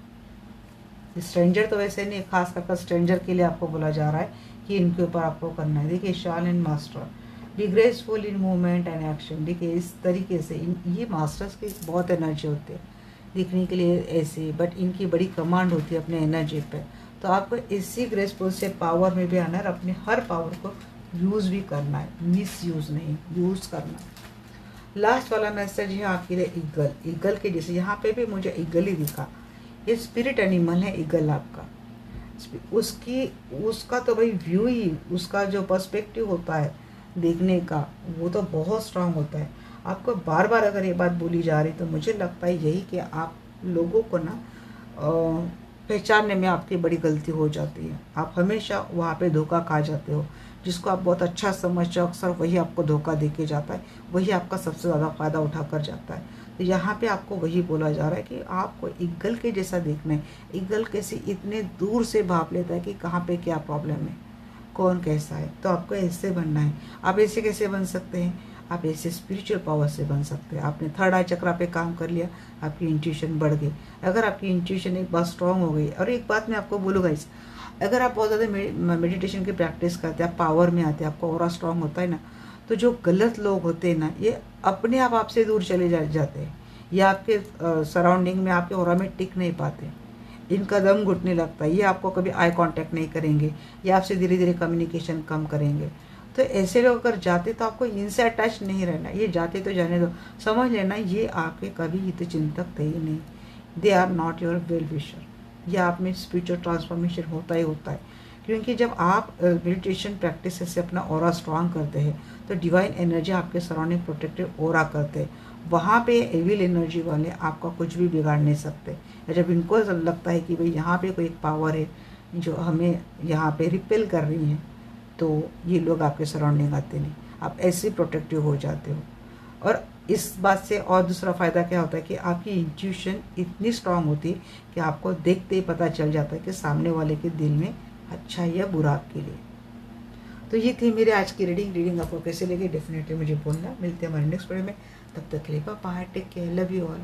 स्ट्रेंजर तो वैसे नहीं, खास कर स्ट्रेंजर के लिए आपको बोला जा रहा है कि इनके ऊपर आपको करना है। देखिए, shall and master, be graceful in movement and action. देखिए, इस तरीके से ये मास्टर्स की बहुत एनर्जी होती है दिखने के लिए ऐसे, बट इनकी बड़ी कमांड होती है अपने एनर्जी पे। तो आपको इसी ग्रेसफुल से पावर में भी आना है और अपने हर पावर को यूज़ भी करना है, मिस यूज़ नहीं, यूज़ करना है। लास्ट वाला मैसेज है आपके लिए ईगल। ईगल के जैसे यहाँ पे भी मुझे ईगल ही दिखा। ये स्पिरिट एनिमल है ईगल आपका। उसका तो भाई व्यू ही, उसका जो पर्सपेक्टिव होता है देखने का, वो तो बहुत स्ट्रांग होता है। आपको बार बार अगर ये बात बोली जा रही तो मुझे लगता है यही कि आप लोगों को ना पहचानने में आपकी बड़ी गलती हो जाती है। आप हमेशा वहाँ पे धोखा खा जाते हो। जिसको आप बहुत अच्छा समझते हो अक्सर वही आपको धोखा दे के जाता है, वही आपका सबसे ज़्यादा फ़ायदा उठा कर जाता है। तो यहाँ पे आपको वही बोला जा रहा है कि आपको ईगल के जैसा देखना है। ईगल कैसे इतने दूर से भाप लेता है कि कहाँ पे क्या प्रॉब्लम है, कौन कैसा है। तो आपको ऐसे बनना है। आप ऐसे कैसे बन सकते हैं? आप ऐसे स्पिरिचुअल पावर से बन सकते हैं। आपने थर्ड आई चक्रा पे काम कर लिया, आपकी इंट्यूशन बढ़ गई। अगर आपकी इंट्यूशन एक बार स्ट्रांग हो गई, और एक बात मैं आपको बोलूँगा, इस अगर आप बहुत ज़्यादा मेडिटेशन की प्रैक्टिस करते हैं, आप पावर में आते हैं, आपका ऑरा स्ट्रांग होता है ना, तो जो गलत लोग होते हैं ना, ये अपने आप आपसे दूर चले जाते हैं। ये आपके सराउंडिंग में, आपके ऑरा में टिक नहीं पाते। इनका दम घुटने लगता है। ये आपको कभी आई कांटेक्ट नहीं करेंगे, ये आपसे धीरे धीरे कम्युनिकेशन कम करेंगे। तो ऐसे लोग अगर जाते तो आपको इनसे अटैच नहीं रहना। ये जाते तो जाने दो, समझ लेना ये आपके कभी हित चिंतक थे ही नहीं। They are not your well wisher. ये आप में स्पिरिचुअल ट्रांसफॉर्मेशन होता ही होता है। क्योंकि जब आप मेडिटेशन प्रैक्टिस से अपना ऑरा स्ट्रांग करते हैं तो डिवाइन एनर्जी आपके सराउंडिंग प्रोटेक्टिव ऑरा करते हैं। वहाँ पे एविल एनर्जी वाले आपका कुछ भी बिगाड़ नहीं सकते। जब इनको लगता है कि भाई यहाँ पे कोई एक पावर है जो हमें यहाँ पे रिपेल कर रही है, तो ये लोग आपके सराउंडिंग आते नहीं, आप ऐसे प्रोटेक्टिव हो जाते हो। और इस बात से और दूसरा फ़ायदा क्या होता है कि आपकी इंट्यूशन इतनी स्ट्रांग होती है कि आपको देखते ही पता चल जाता है कि सामने वाले के दिल में अच्छा या बुरा आपके लिए। तो ये थी मेरे आज की रीडिंग आपको कैसे लगी डेफिनेटली मुझे बोलना। मिलते हैं हमारे नेक्स्ट वीडियो में, तब तक के लिए bye, take care, love you all.